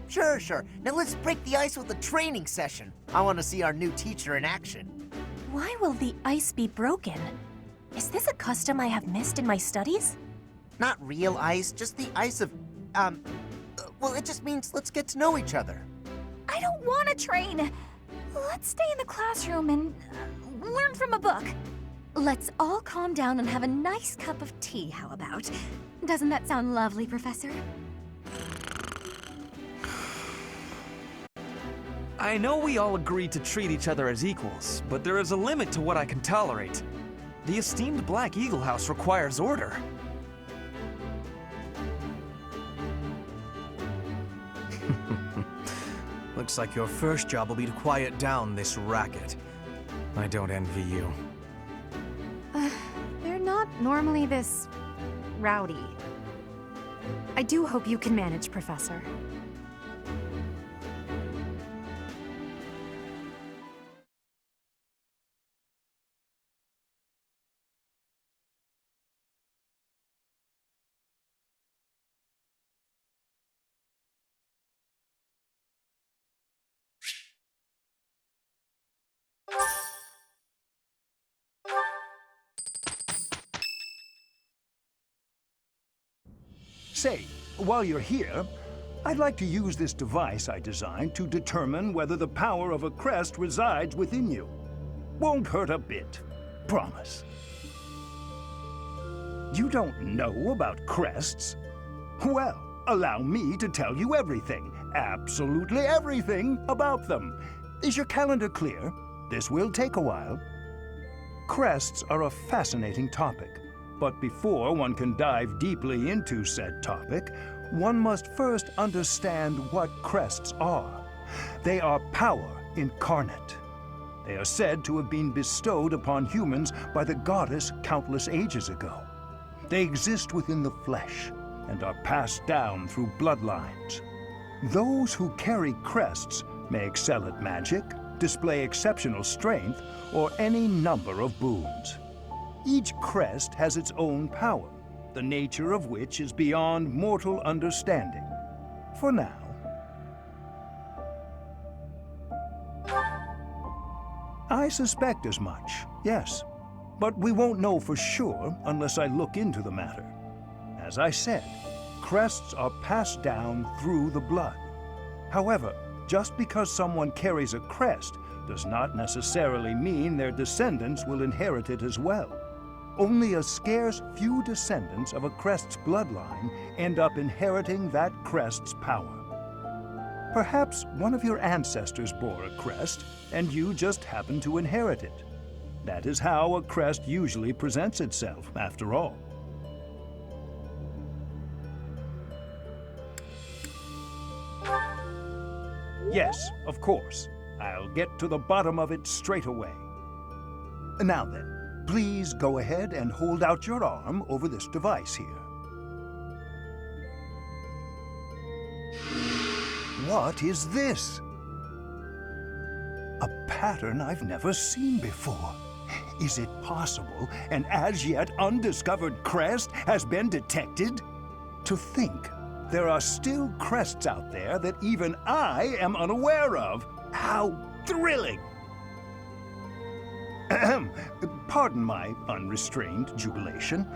Sure. Now let's break the ice with a training session. I want to see our new teacher in action. Why will the ice be broken? Is this a custom I have missed in my studies? Not real ice, just the ice of, well, it just means let's get to know each other. I don't want to train! Let's stay in the classroom and learn from a book. Let's all calm down and have a nice cup of tea, how about? Doesn't that sound lovely, Professor? I know we all agreed to treat each other as equals, but there is a limit to what I can tolerate. The esteemed Black Eagle House requires order. Looks like your first job will be to quiet down this racket. I don't envy you. They're not normally this rowdy. I do hope you can manage, Professor. Say, while you're here, I'd like to use this device I designed to determine whether the power of a crest resides within you. Won't hurt a bit. Promise. You don't know about crests? Well, allow me to tell you everything, absolutely everything about them. Is your calendar clear? This will take a while. Crests are a fascinating topic. But before one can dive deeply into said topic, one must first understand what crests are. They are power incarnate. They are said to have been bestowed upon humans by the goddess countless ages ago. They exist within the flesh and are passed down through bloodlines. Those who carry crests may excel at magic, display exceptional strength, or any number of boons. Each crest has its own power, the nature of which is beyond mortal understanding. For now. I suspect as much, yes. But we won't know for sure unless I look into the matter. As I said, crests are passed down through the blood. However, just because someone carries a crest does not necessarily mean their descendants will inherit it as well. only a scarce few descendants of a crest's bloodline end up inheriting that crest's power. Perhaps one of your ancestors bore a crest, and you just happen to inherit it. That is how a crest usually presents itself, after all. Yes, of course. I'll get to the bottom of it straight away. Now then, please go ahead and hold out your arm over this device here. What is this? A pattern I've never seen before. Is it possible an as yet undiscovered crest has been detected? To think there are still crests out there that even I am unaware of. How thrilling! Ahem. Pardon my unrestrained jubilation.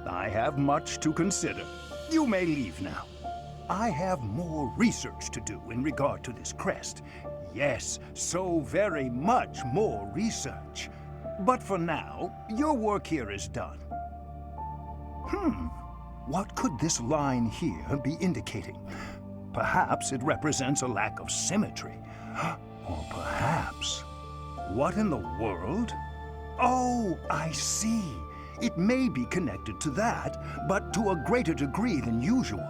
I have much to consider. You may leave now. I have more research to do in regard to this crest. Yes, so very much more research. But for now, your work here is done. What could this line here be indicating? Perhaps it represents a lack of symmetry. Or perhaps... What in the world? Oh, I see. It may be connected to that, but to a greater degree than usual.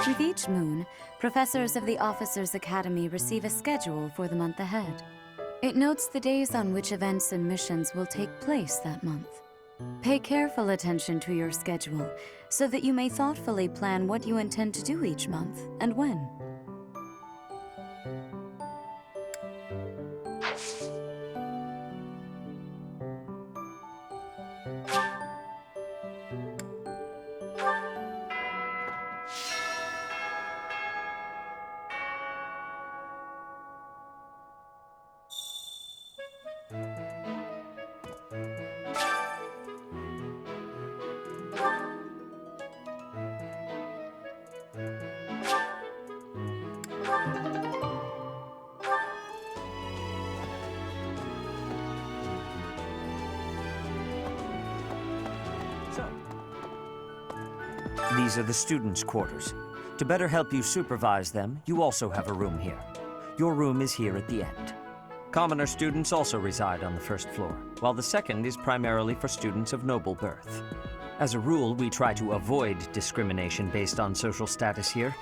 With each moon, professors of the Officers' Academy receive a schedule for the month ahead. It notes the days on which events and missions will take place that month. Pay careful attention to your schedule so that you may thoughtfully plan what you intend to do each month and when. These are the students' quarters. To better help you supervise them, you also have a room here. Your room is here at the end. Commoner students also reside on the first floor, while the second is primarily for students of noble birth. As a rule, we try to avoid discrimination based on social status here,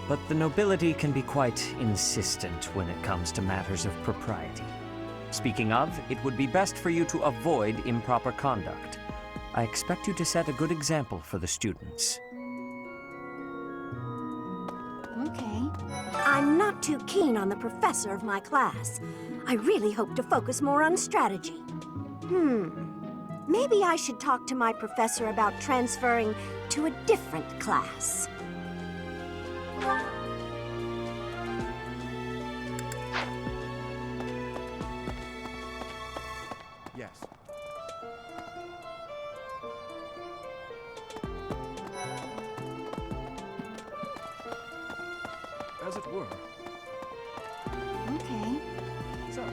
but the nobility can be quite insistent when it comes to matters of propriety. Speaking of, it would be best for you to avoid improper conduct. I expect you to set a good example for the students. Okay. I'm not too keen on the professor of my class. I really hope to focus more on strategy. Maybe I should talk to my professor about transferring to a different class. Yes. As it were. Okay. So,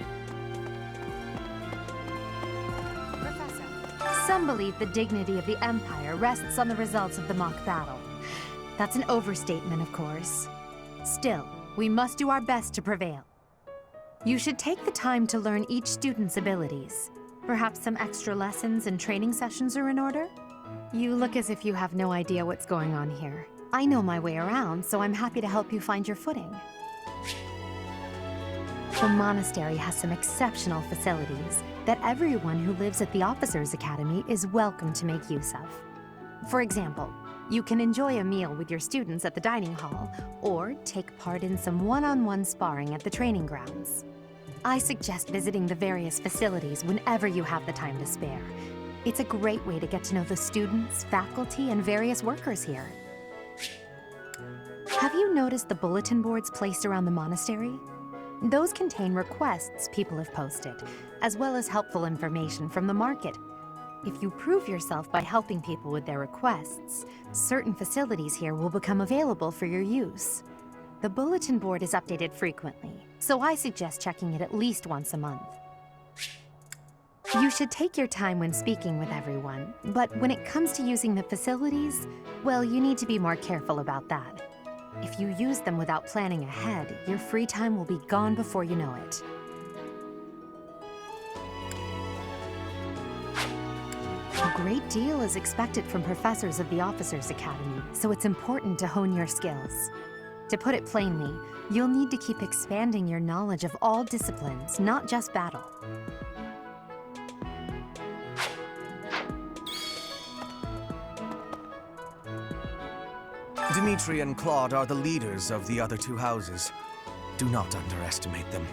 Some believe the dignity of the Empire rests on the results of the mock battle. That's an overstatement, of course. Still, we must do our best to prevail. You should take the time to learn each student's abilities. Perhaps some extra lessons and training sessions are in order? You look as if you have no idea what's going on here. I know my way around, so I'm happy to help you find your footing. The monastery has some exceptional facilities that everyone who lives at the Officers' Academy is welcome to make use of. For example, You can enjoy a meal with your students at the dining hall, or take part in some one-on-one sparring at the training grounds. I suggest visiting the various facilities whenever you have the time to spare. It's a great way to get to know the students, faculty, and various workers here. Have you noticed the bulletin boards placed around the monastery? Those contain requests people have posted, as well as helpful information from the market. If you prove yourself by helping people with their requests, certain facilities here will become available for your use. The bulletin board is updated frequently, so I suggest checking it at least once a month. You should take your time when speaking with everyone, but when it comes to using the facilities, well, you need to be more careful about that. If you use them without planning ahead, your free time will be gone before you know it. A great deal is expected from professors of the Officers Academy, so it's important to hone your skills. To put it plainly, you'll need to keep expanding your knowledge of all disciplines, not just battle. Dimitri and Claude are the leaders of the other two houses. Do not underestimate them.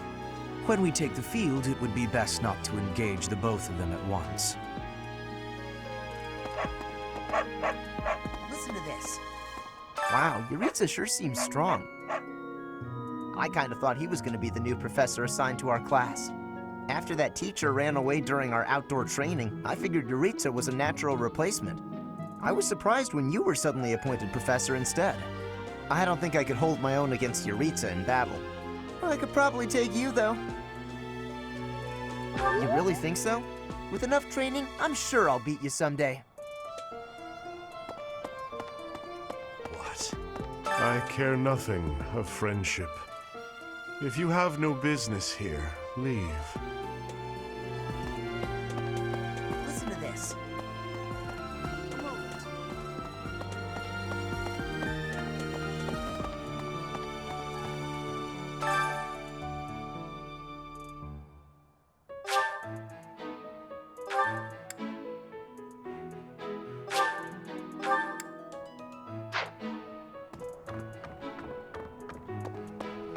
When we take the field, it would be best not to engage the both of them at once. Listen to this. Wow, Yuritsa sure seems strong. I kind of thought he was going to be the new professor assigned to our class. After that teacher ran away during our outdoor training, I figured Yuritsa was a natural replacement. I was surprised when you were suddenly appointed professor instead. I don't think I could hold my own against Yuritsa in battle. I could probably take you, though. You really think so? With enough training, I'm sure I'll beat you someday. What? I care nothing of friendship. If you have no business here, leave. Listen to this.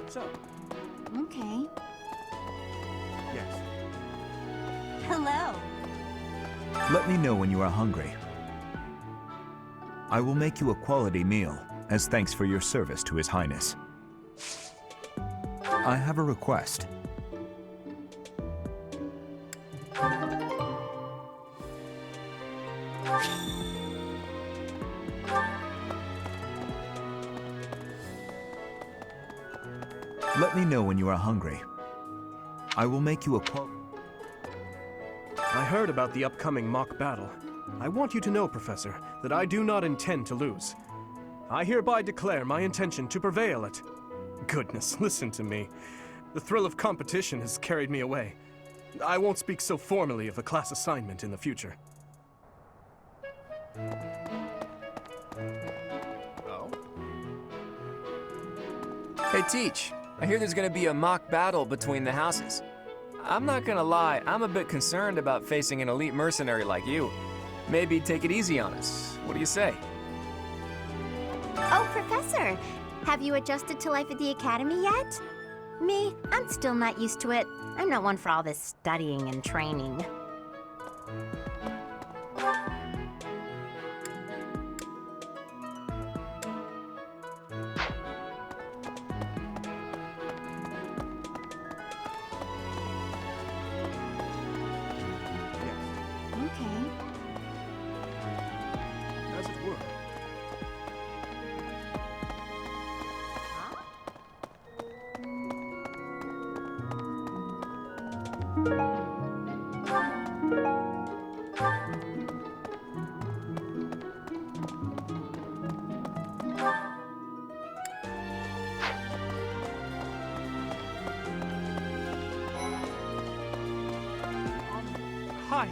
So, Okay. yes. Hello. Let me know when you are hungry. I will make you a quality meal, as thanks for your service to His Highness. I have a request. Let me know when you are hungry. I will make you a I heard about the upcoming mock battle. I want you to know, Professor, that I do not intend to lose. I hereby declare my intention to prevail at... Goodness, listen to me. The thrill of competition has carried me away. I won't speak so formally of a class assignment in the future. Oh? Hey, Teach. I hear there's gonna be a mock battle between the houses. I'm not gonna lie, I'm a bit concerned about facing an elite mercenary like you. Maybe take it easy on us. What do you say? Oh, Professor! Have you adjusted to life at the Academy yet? Me, I'm still not used to it. I'm not one for all this studying and training. Okay. As it were. Hi.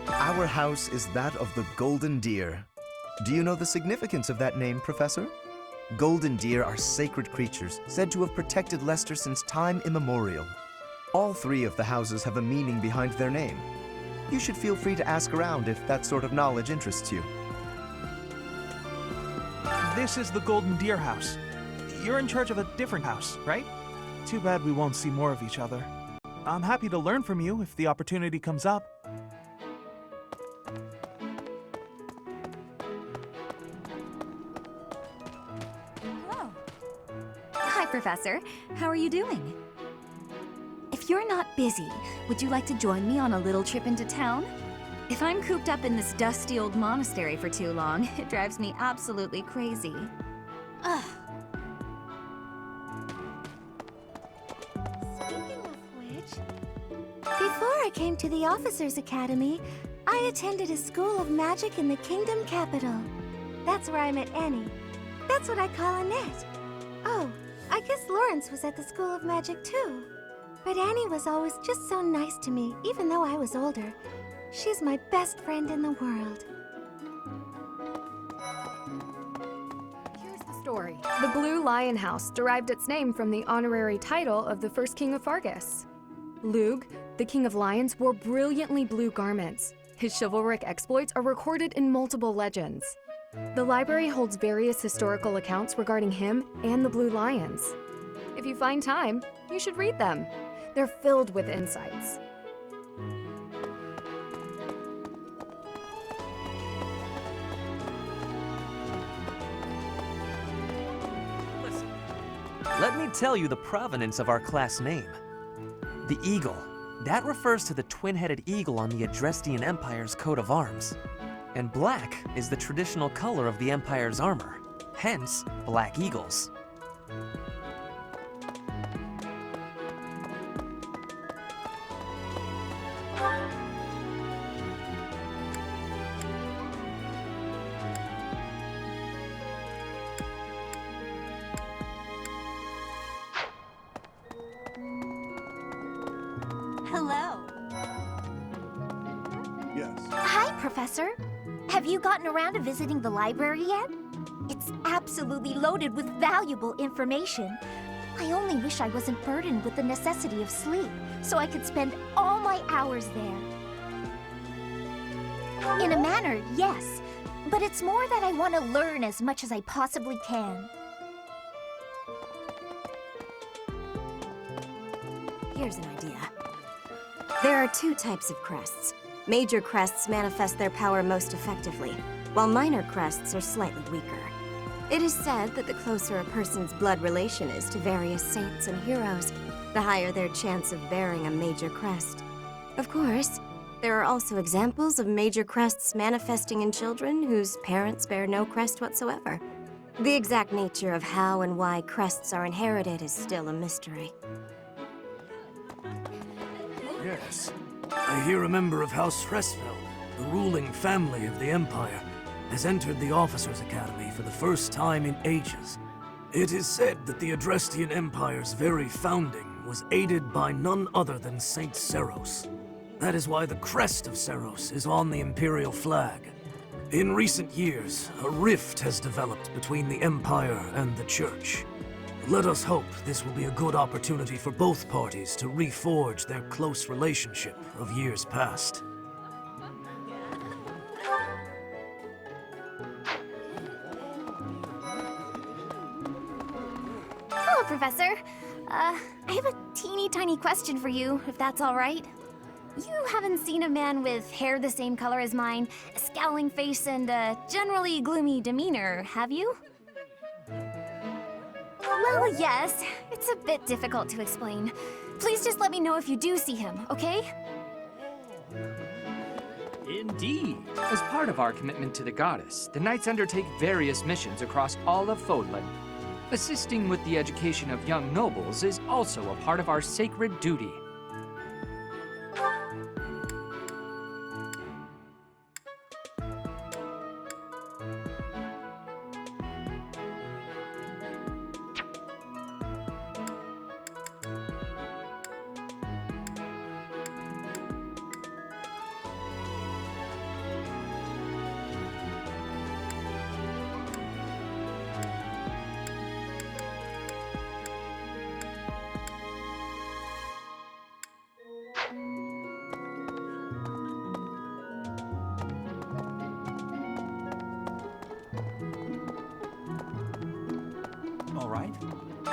Our house is that of the Golden Deer. Do you know the significance of that name, Professor? Golden deer are sacred creatures, said to have protected Leicester since time immemorial. All three of the houses have a meaning behind their name. You should feel free to ask around if that sort of knowledge interests you. This is the Golden Deer House. You're in charge of a different house, right? Too bad we won't see more of each other. I'm happy to learn from you if the opportunity comes up. Hello. Hi, Professor. How are you doing? If you're not busy, would you like to join me on a little trip into town? If I'm cooped up in this dusty old monastery for too long, it drives me absolutely crazy. Ugh. Speaking of which, before I came to the Officers Academy, I attended a school of magic in the Kingdom Capital. That's where I met Annie. That's what I call Annette. Oh, I guess Lawrence was at the School of Magic too. But Annie was always just so nice to me, even though I was older. She's my best friend in the world. Here's the story. The Blue Lion House derived its name from the honorary title of the first king of Fargus. Lug, the king of lions, wore brilliantly blue garments. His chivalric exploits are recorded in multiple legends. The library holds various historical accounts regarding him and the Blue Lions. If you find time, you should read them. They're filled with insights. Listen, let me tell you the provenance of our class name. The eagle. That refers to the twin-headed eagle on the Adrestian Empire's coat of arms. And black is the traditional color of the Empire's armor, hence black eagles. Hello. Yes. Hi, Professor. Have you gotten around to visiting the library yet? It's absolutely loaded with valuable information. I only wish I wasn't burdened with the necessity of sleep, so I could spend all my hours there. In a manner, yes. But it's more that I want to learn as much as I possibly can. Here's an idea. There are two types of crests. Major crests manifest their power most effectively, while minor crests are slightly weaker. It is said that the closer a person's blood relation is to various saints and heroes, the higher their chance of bearing a major crest. Of course, there are also examples of major crests manifesting in children whose parents bear no crest whatsoever. The exact nature of how and why crests are inherited is still a mystery. Yes. I hear a member of House Fressfeld, the ruling family of the Empire, has entered the Officers' Academy for the first time in ages. It is said that the Adrestian Empire's very founding was aided by none other than Saint Seros. That is why the crest of Seros is on the Imperial flag. In recent years, a rift has developed between the Empire and the Church. Let us hope this will be a good opportunity for both parties to reforge their close relationship of years past. Hello, Professor. I have a teeny tiny question for you, if that's all right. You haven't seen a man with hair the same color as mine, a scowling face, and a generally gloomy demeanor, have you? Well, yes. It's a bit difficult to explain. Please just let me know if you do see him, okay? Indeed. As part of our commitment to the goddess, the Knights undertake various missions across all of Fodlan. Assisting with the education of young nobles is also a part of our sacred duty. right?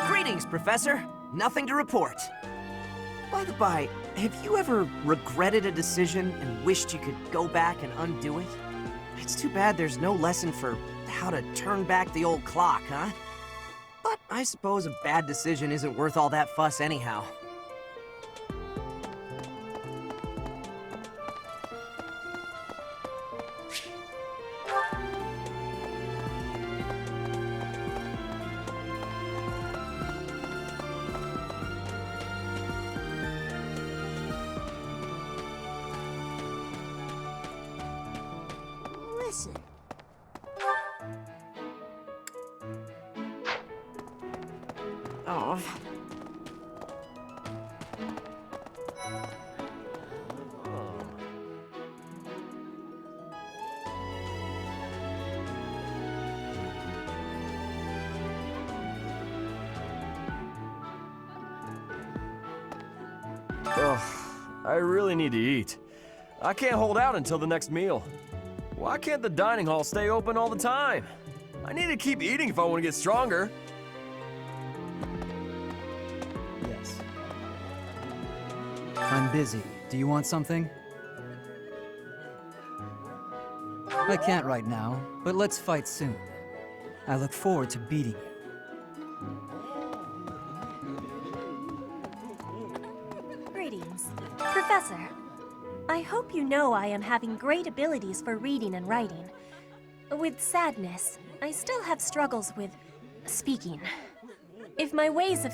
Greetings, Professor. Nothing to report. By the by, have you ever regretted a decision and wished you could go back and undo it? It's too bad there's no lesson for how to turn back the old clock, huh? But I suppose a bad decision isn't worth all that fuss anyhow. Listen. Oh. Ugh, I really need to eat. I can't hold out until the next meal. Why can't the dining hall stay open all the time? I need to keep eating if I want to get stronger. Yes. I'm busy. Do you want something? I can't right now, but let's fight soon. I look forward to beating you. Greetings. Professor, I hope you know I am having great abilities for reading and writing. With sadness, I still have struggles with speaking. If my ways of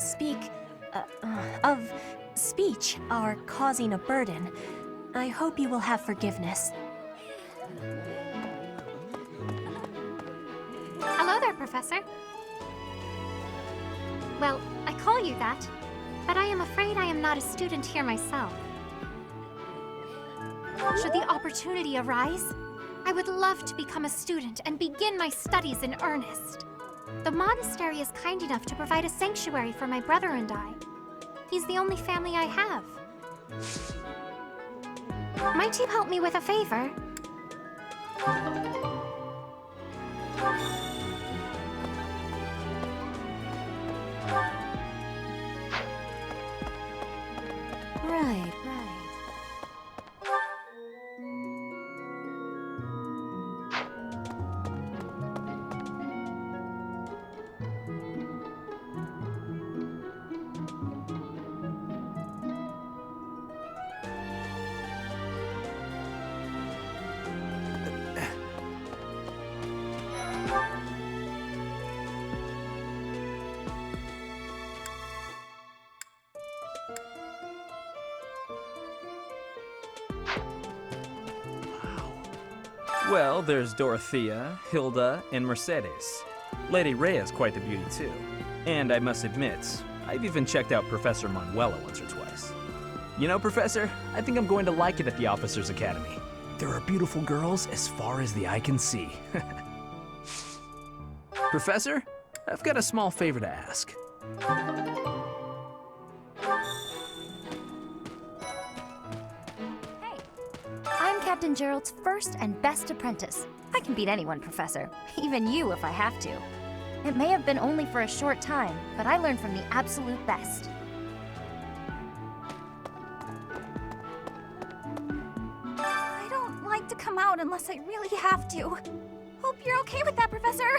speech are causing a burden, I hope you will have forgiveness. Hello there, Professor. Well, I call you that, but I am afraid I am not a student here myself. Should the opportunity arise, I would love to become a student and begin my studies in earnest. The monastery is kind enough to provide a sanctuary for my brother and I. He's the only family I have. Might you help me with a favor? Right. Well, there's Dorothea, Hilda, and Mercedes. Lady Rhea's quite the beauty, too. And I must admit, I've even checked out Professor Manuela once or twice. You know, Professor, I think I'm going to like it at the Officers Academy. There are beautiful girls as far as the eye can see. Professor, I've got a small favor to ask. I'm Captain Gerald's first and best apprentice. I can beat anyone, Professor. Even you if I have to. It may have been only for a short time, but I learned from the absolute best. I don't like to come out unless I really have to. Hope you're okay with that, Professor.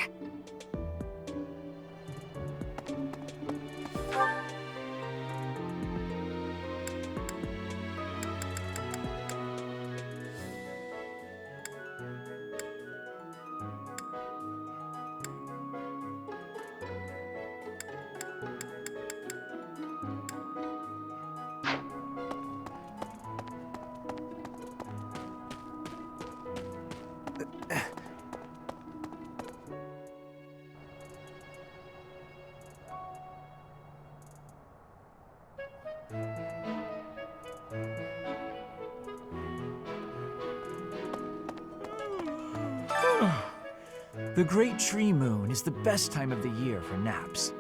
The Great Tree Moon is the best time of the year for naps.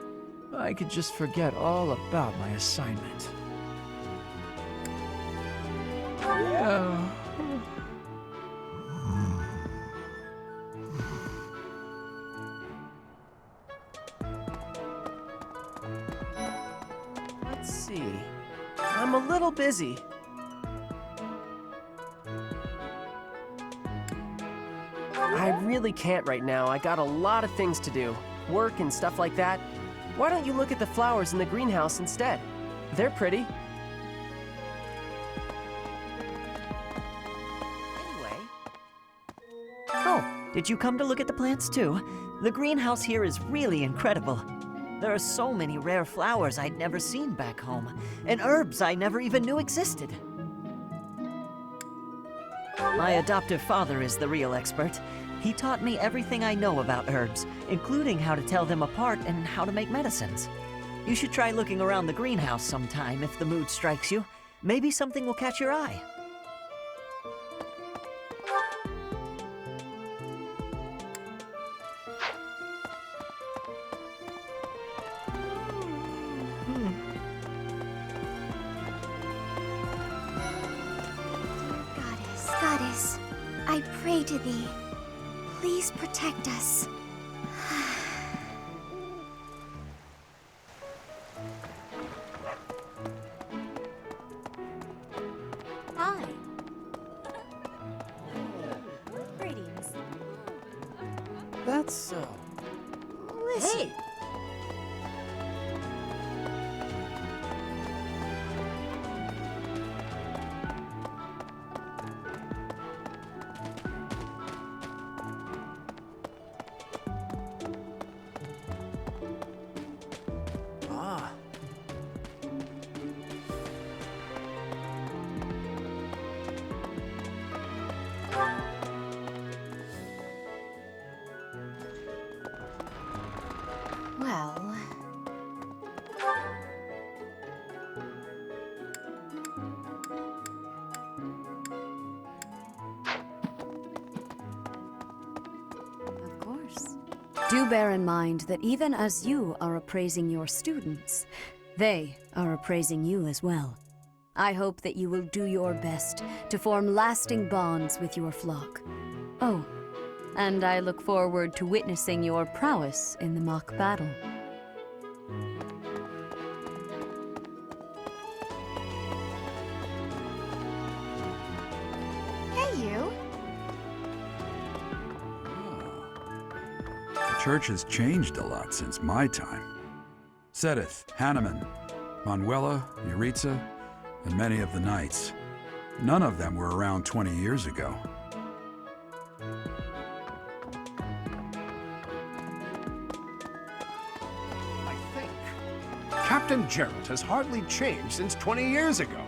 I could just forget all about my assignment. Yeah. Let's see. I'm a little busy. I really can't right now. I got a lot of things to do. Work and stuff like that. Why don't you look at the flowers in the greenhouse instead? They're pretty. Oh, did you come to look at the plants too? The greenhouse here is really incredible. There are so many rare flowers I'd never seen back home, and herbs I never even knew existed. My adoptive father is the real expert. He taught me everything I know about herbs, including how to tell them apart and how to make medicines. You should try looking around the greenhouse sometime if the mood strikes you. Maybe something will catch your eye. Goddess, I pray to thee. Please protect us. Hi. Greetings. That's so. Listen. Hey! Ah. Well... Of course. Do bear in mind that even as you are appraising your students, they are appraising you as well. I hope that you will do your best to form lasting bonds with your flock. Oh, and I look forward to witnessing your prowess in the mock battle. Hey, you. The church has changed a lot since my time. Sedith, Hanneman, Manuela, Yuritsa, and many of the knights. None of them were around 20 years ago. Captain Gerald has hardly changed since 20 years ago.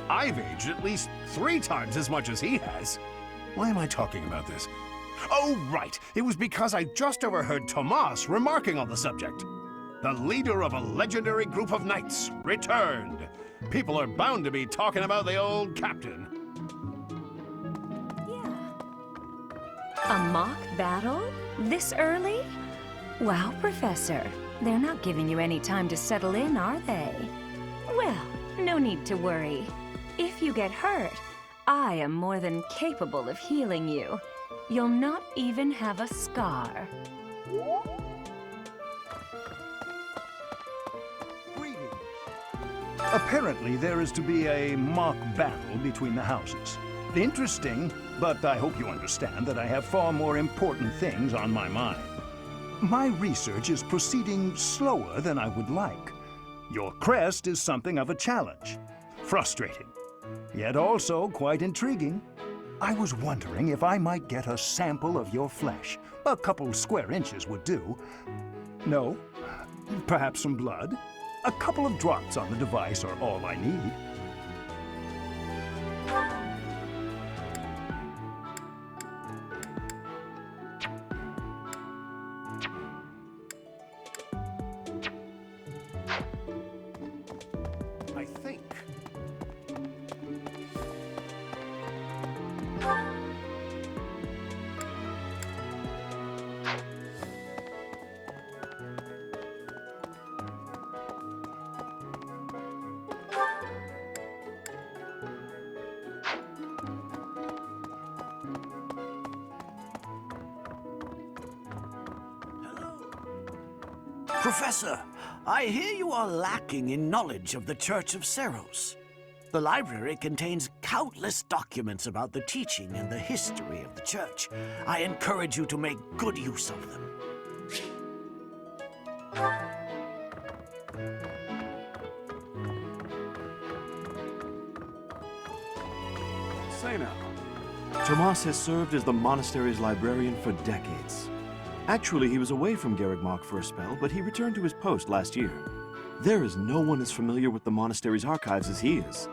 I've aged at least 3 times as much as he has. Why am I talking about this? Oh, right. It was because I just overheard Tomas remarking on the subject. The leader of a legendary group of knights returned. People are bound to be talking about the old captain. A mock battle? This early? Wow, Professor. They're not giving you any time to settle in, are they? Well, no need to worry. If you get hurt, I am more than capable of healing you. You'll not even have a scar. Apparently, there is to be a mock battle between the houses. Interesting, but I hope you understand that I have far more important things on my mind. My research is proceeding slower than I would like. Your crest is something of a challenge. Frustrating, yet also quite intriguing. I was wondering if I might get a sample of your flesh. A couple square inches would do. No? Perhaps some blood? A couple of drops on the device are all I need. I think. Professor, I hear you are lacking in knowledge of the Church of Seros. The library contains countless documents about the teaching and the history of the Church. I encourage you to make good use of them. Say now, Tomas has served as the monastery's librarian for decades. Actually, he was away from Garrigmark for a spell, but he returned to his post last year. There is no one as familiar with the monastery's archives as he is.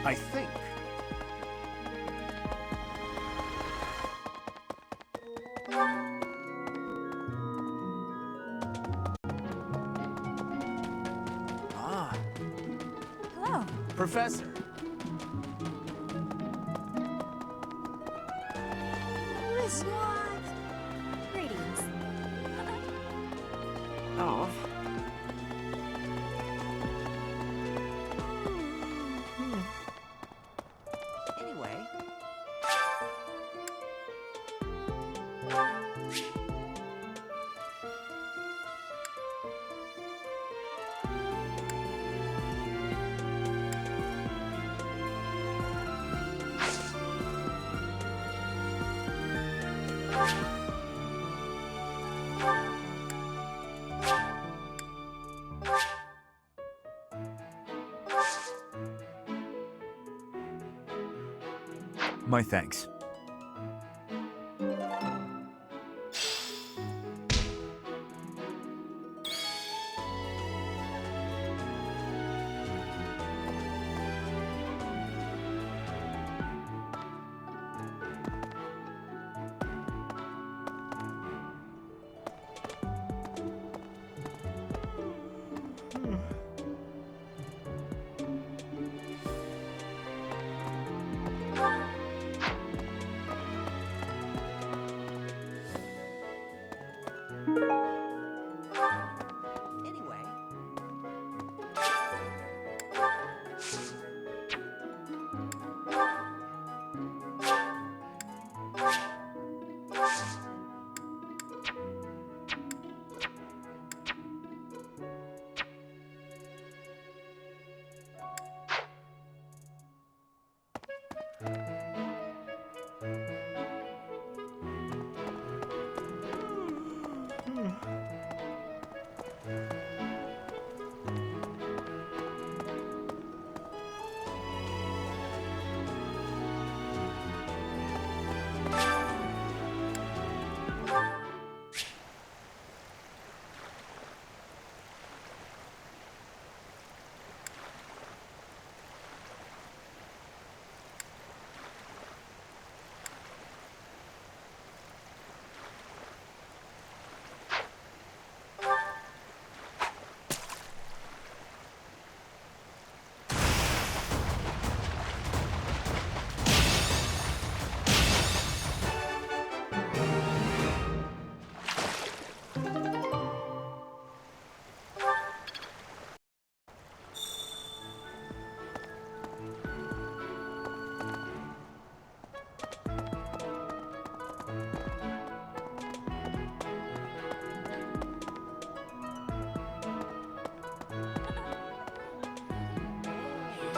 I think. Ah, Hello. Professor. What? Greetings. Oh. Anyway, My thanks. anyway.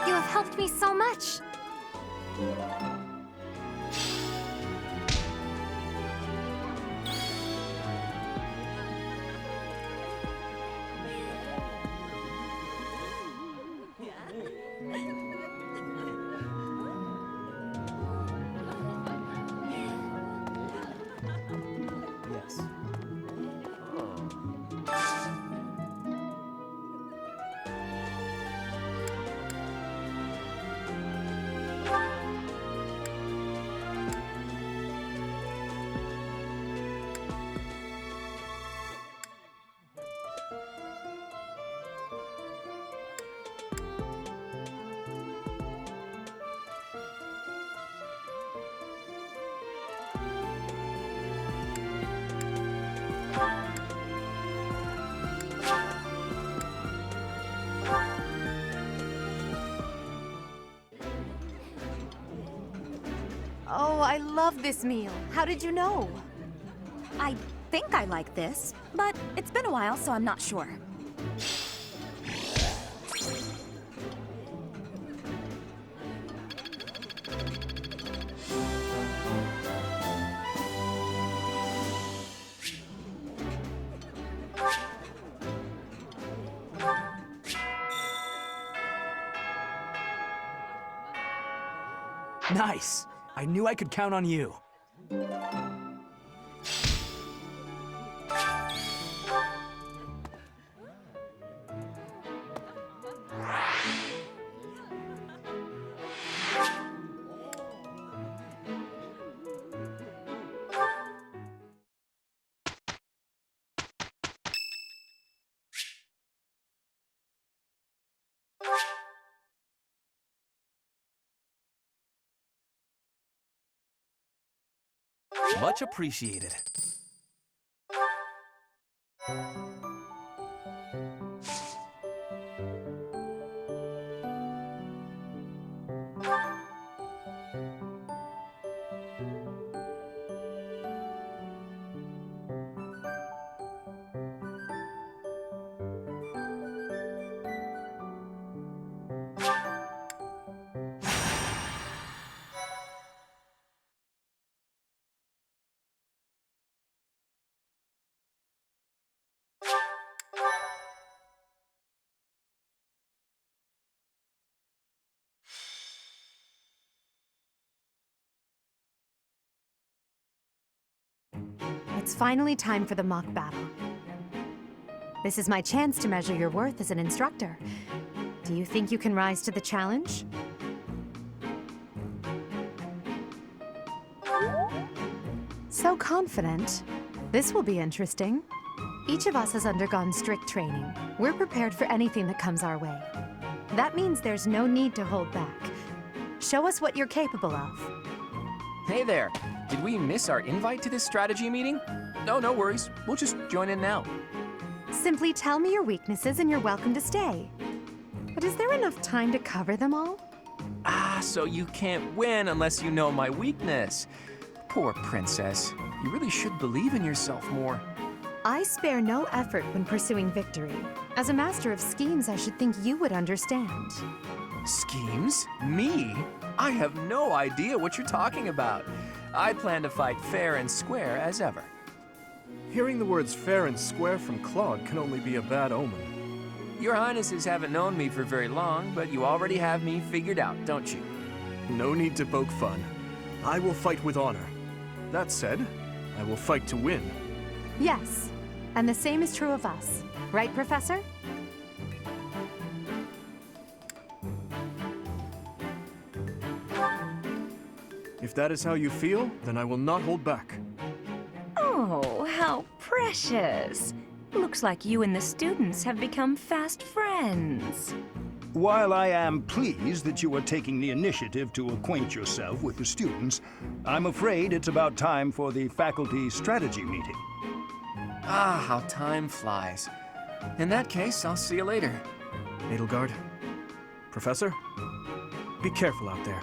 You have helped me so much. Yes. I love this meal. How did you know? I think I like this, but it's been a while, so I'm not sure. Nice. I knew I could count on you. Much appreciated. It's finally time for the mock battle. This is my chance to measure your worth as an instructor. Do you think you can rise to the challenge? So confident. This will be interesting. Each of us has undergone strict training. We're prepared for anything that comes our way. That means there's no need to hold back. Show us what you're capable of. Hey there. Did we miss our invite to this strategy meeting? No worries. We'll just join in now. Simply tell me your weaknesses and you're welcome to stay. But is there enough time to cover them all? So you can't win unless you know my weakness. Poor princess. You really should believe in yourself more. I spare no effort when pursuing victory. As a master of schemes, I should think you would understand. Schemes? Me? I have no idea what you're talking about. I plan to fight fair and square as ever. Hearing the words fair and square from Claude can only be a bad omen. Your Highnesses haven't known me for very long, but you already have me figured out, don't you? No need to poke fun. I will fight with honor. That said, I will fight to win. Yes, and the same is true of us. Right, Professor? If that is how you feel, then I will not hold back. Oh, how precious. Looks like you and the students have become fast friends. While I am pleased that you are taking the initiative to acquaint yourself with the students, I'm afraid it's about time for the faculty strategy meeting. How time flies. In that case, I'll see you later. Edelgard, Professor, be careful out there.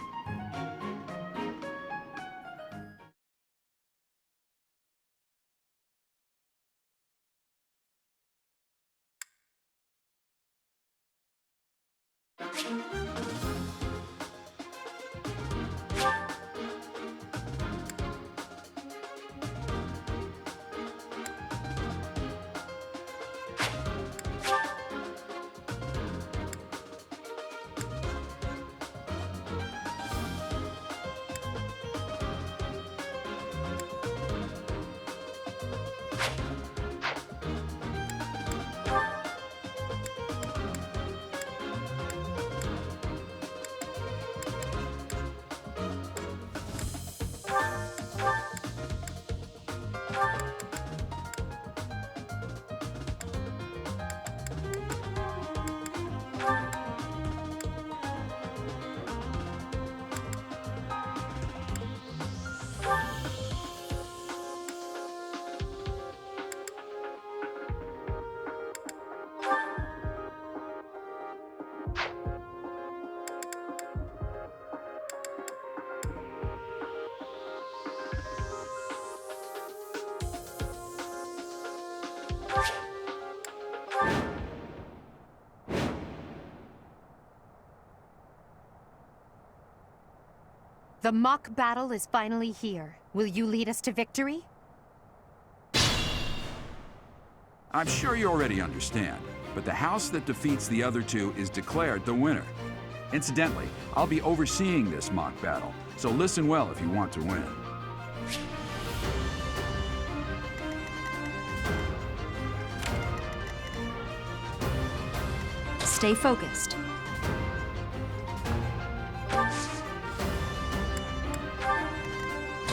The mock battle is finally here. Will you lead us to victory? I'm sure you already understand, but the house that defeats the other two is declared the winner. Incidentally, I'll be overseeing this mock battle, so listen well if you want to win. Stay focused.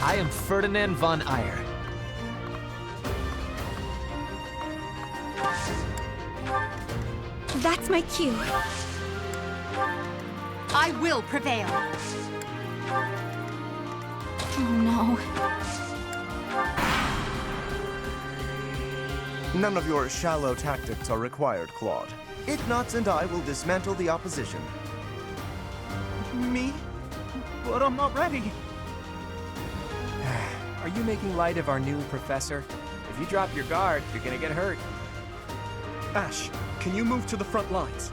I am Ferdinand von Eyre. That's my cue. I will prevail. Oh no. None of your shallow tactics are required, Claude. Ignatz and I will dismantle the opposition. Me? But I'm not ready. Are you making light of our new professor? If you drop your guard, you're gonna get hurt. Ash, can you move to the front lines?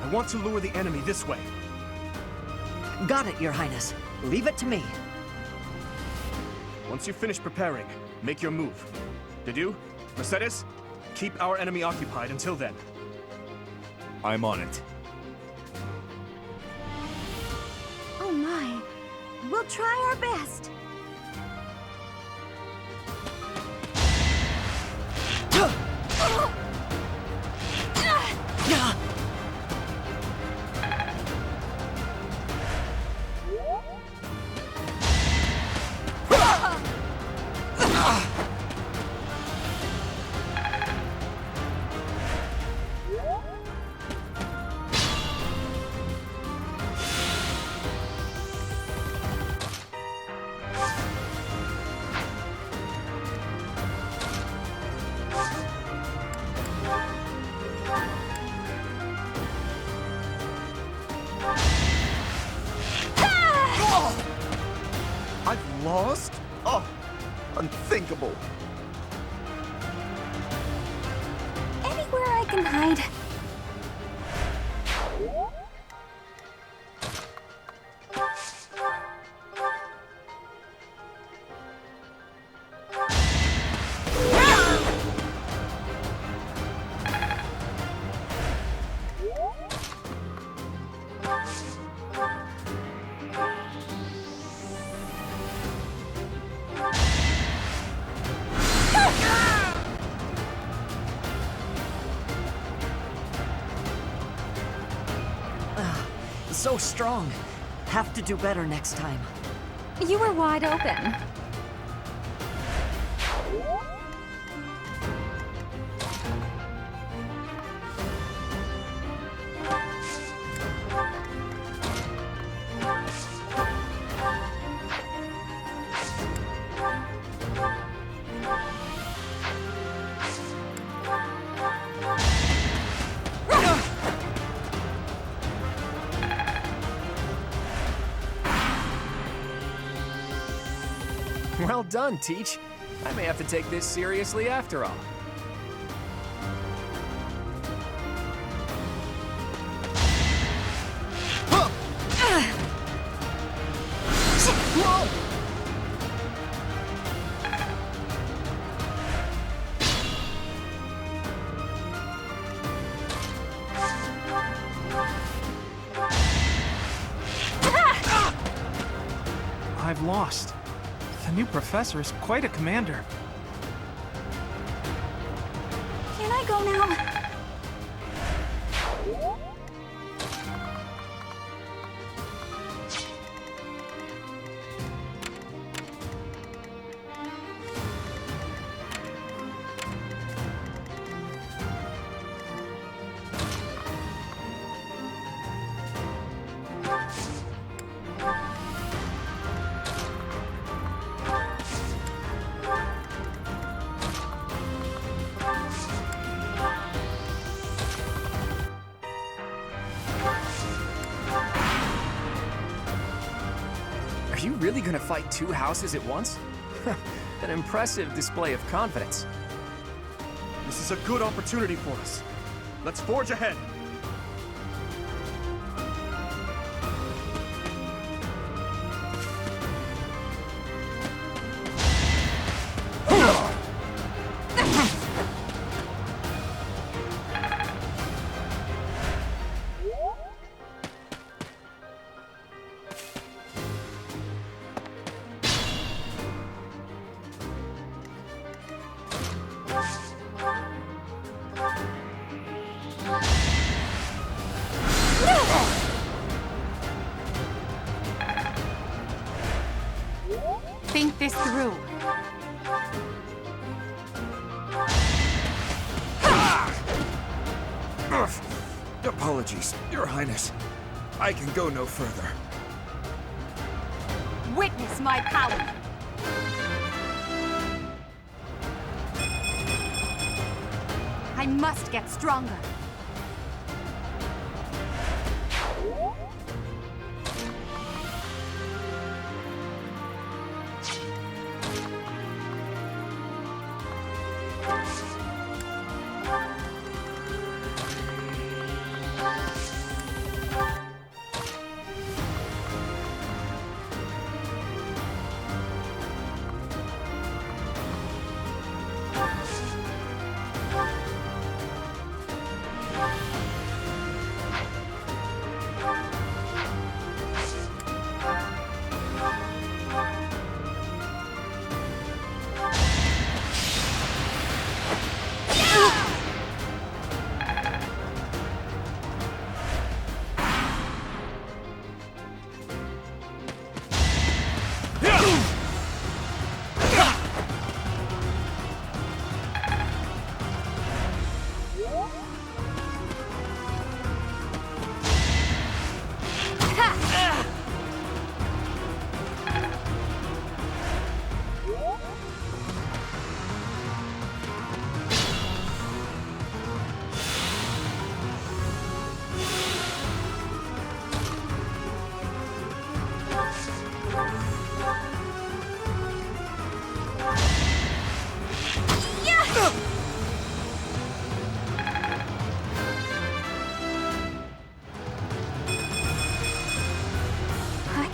I want to lure the enemy this way. Got it, Your Highness. Leave it to me. Once you finish preparing, make your move. Did you? Mercedes? Keep our enemy occupied until then. I'm on it. Oh my. We'll try our best. I've lost? Oh, unthinkable. Anywhere I can hide. So strong. Have to do better next time. You were wide open. Well done, Teach. I may have to take this seriously after all. I've lost. The new professor is quite a commander. Can I go now? Are you really gonna fight two houses at once? An impressive display of confidence. This is a good opportunity for us. Let's forge ahead. Apologies, Your Highness. I can go no further. Witness my power! I must get stronger.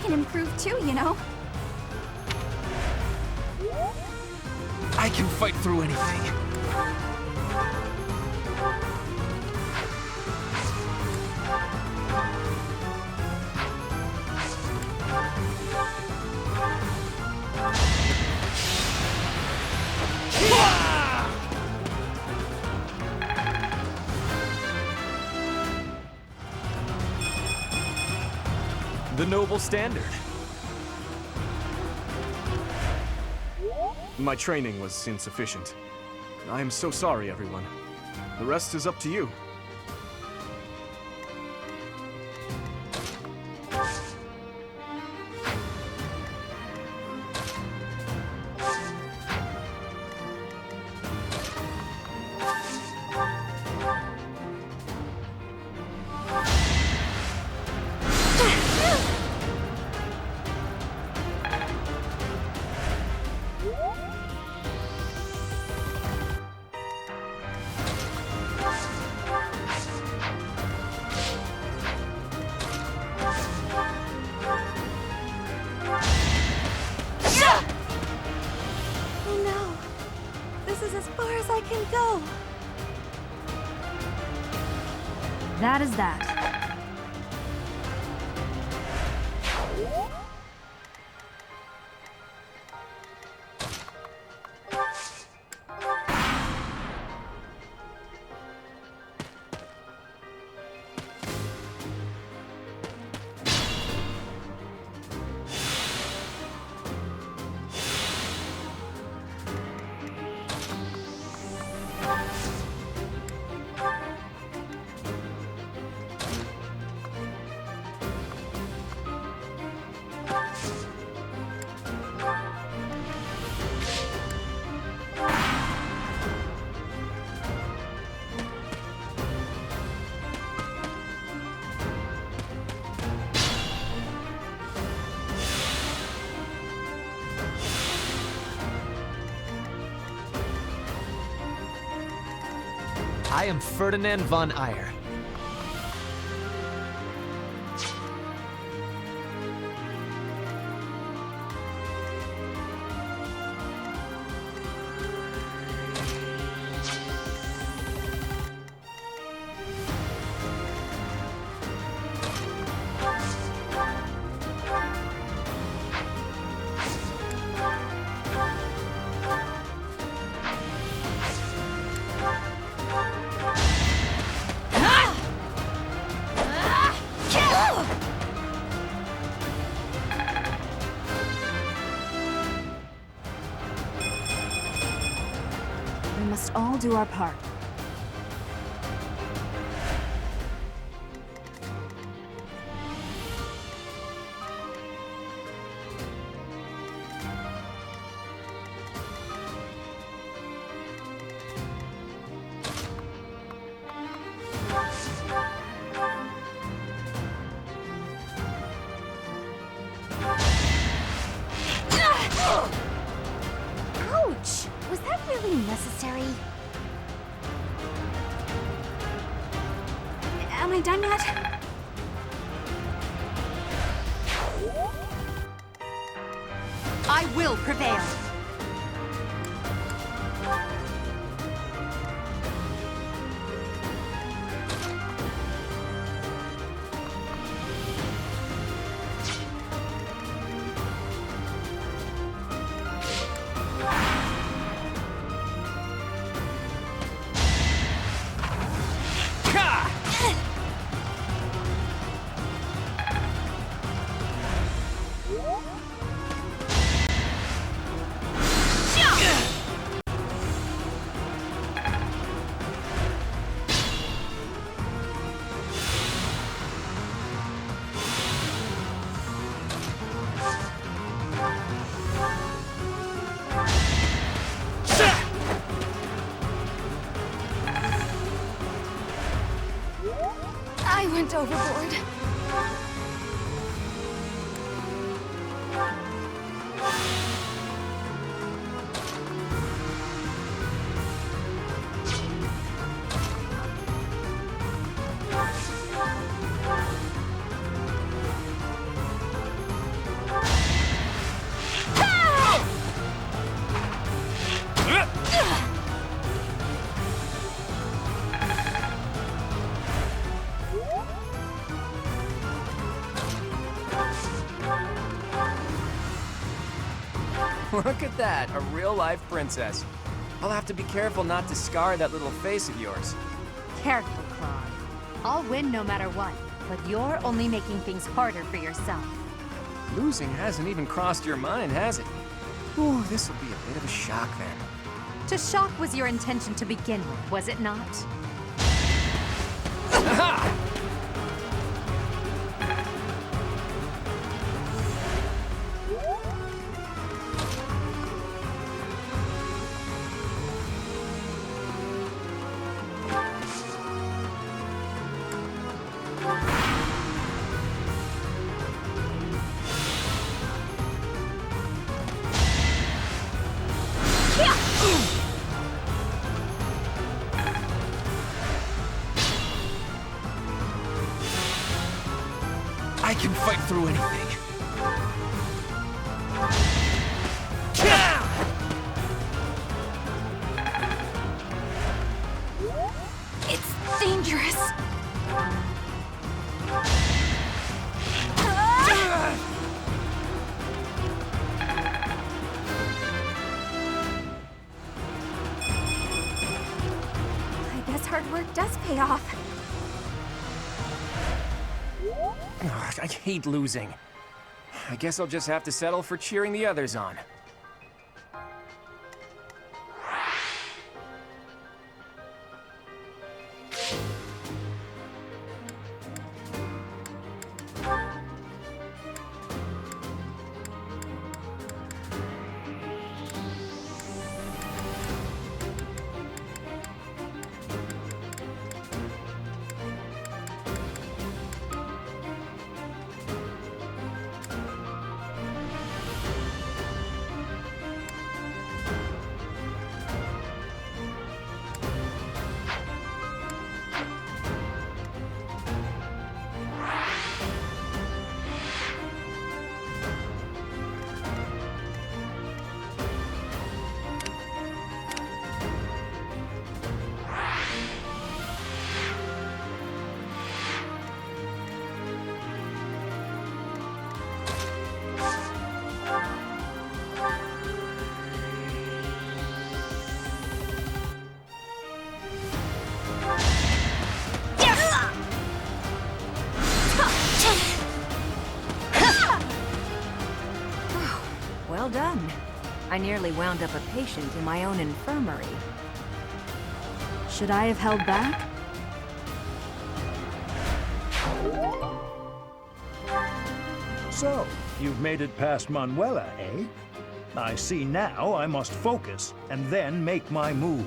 Improve too, you know? I can fight through anything. The noble standard. My training was insufficient. I am so sorry, everyone. The rest is up to you. That is that. I am Ferdinand von Ayer. We must all do our part. unnecessary. Am I done yet? I will prevail. I went overboard. Look at that, a real-life princess. I'll have to be careful not to scar that little face of yours. Careful, Claude. I'll win no matter what, but you're only making things harder for yourself. Losing hasn't even crossed your mind, has it? Ooh, this will be a bit of a shock then. To shock was your intention to begin with, was it not? Aha! I can fight through anything. It's dangerous. I guess hard work does pay off. Ugh, I hate losing. I guess I'll just have to settle for cheering the others on. Well done. I nearly wound up a patient in my own infirmary. Should I have held back? So, you've made it past Manuela, eh? I see now I must focus and then make my move.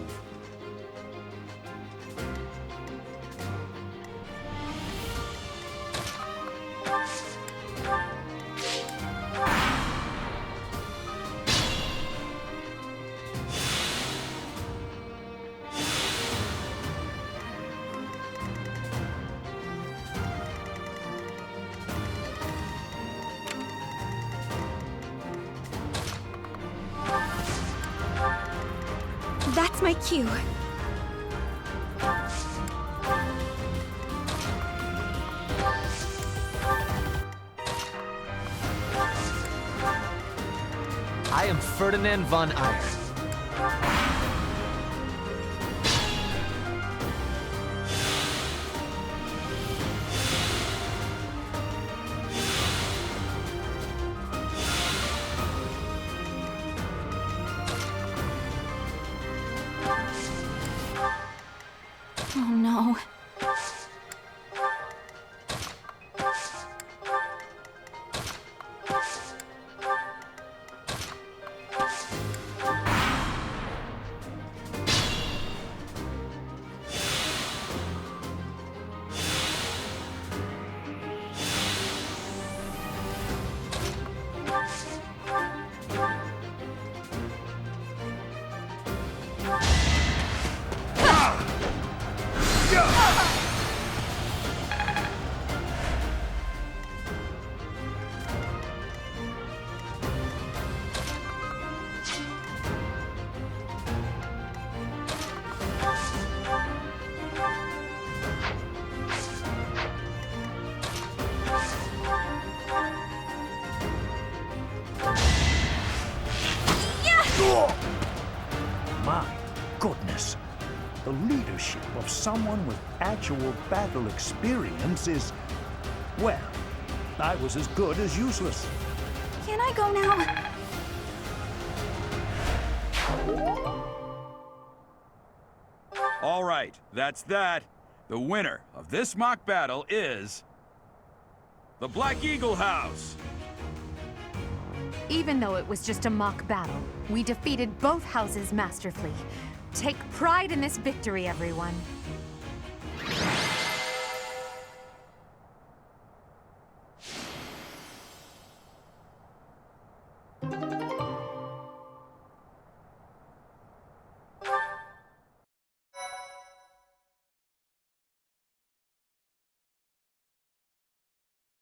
That's my cue. I am Ferdinand von Ayer. Oh no. My goodness. The leadership of someone with actual battle experience is... well, I was as good as useless. Can I go now? All right, that's that. The winner of this mock battle is... the Black Eagle House! Even though it was just a mock battle, we defeated both houses masterfully. Take pride in this victory, everyone.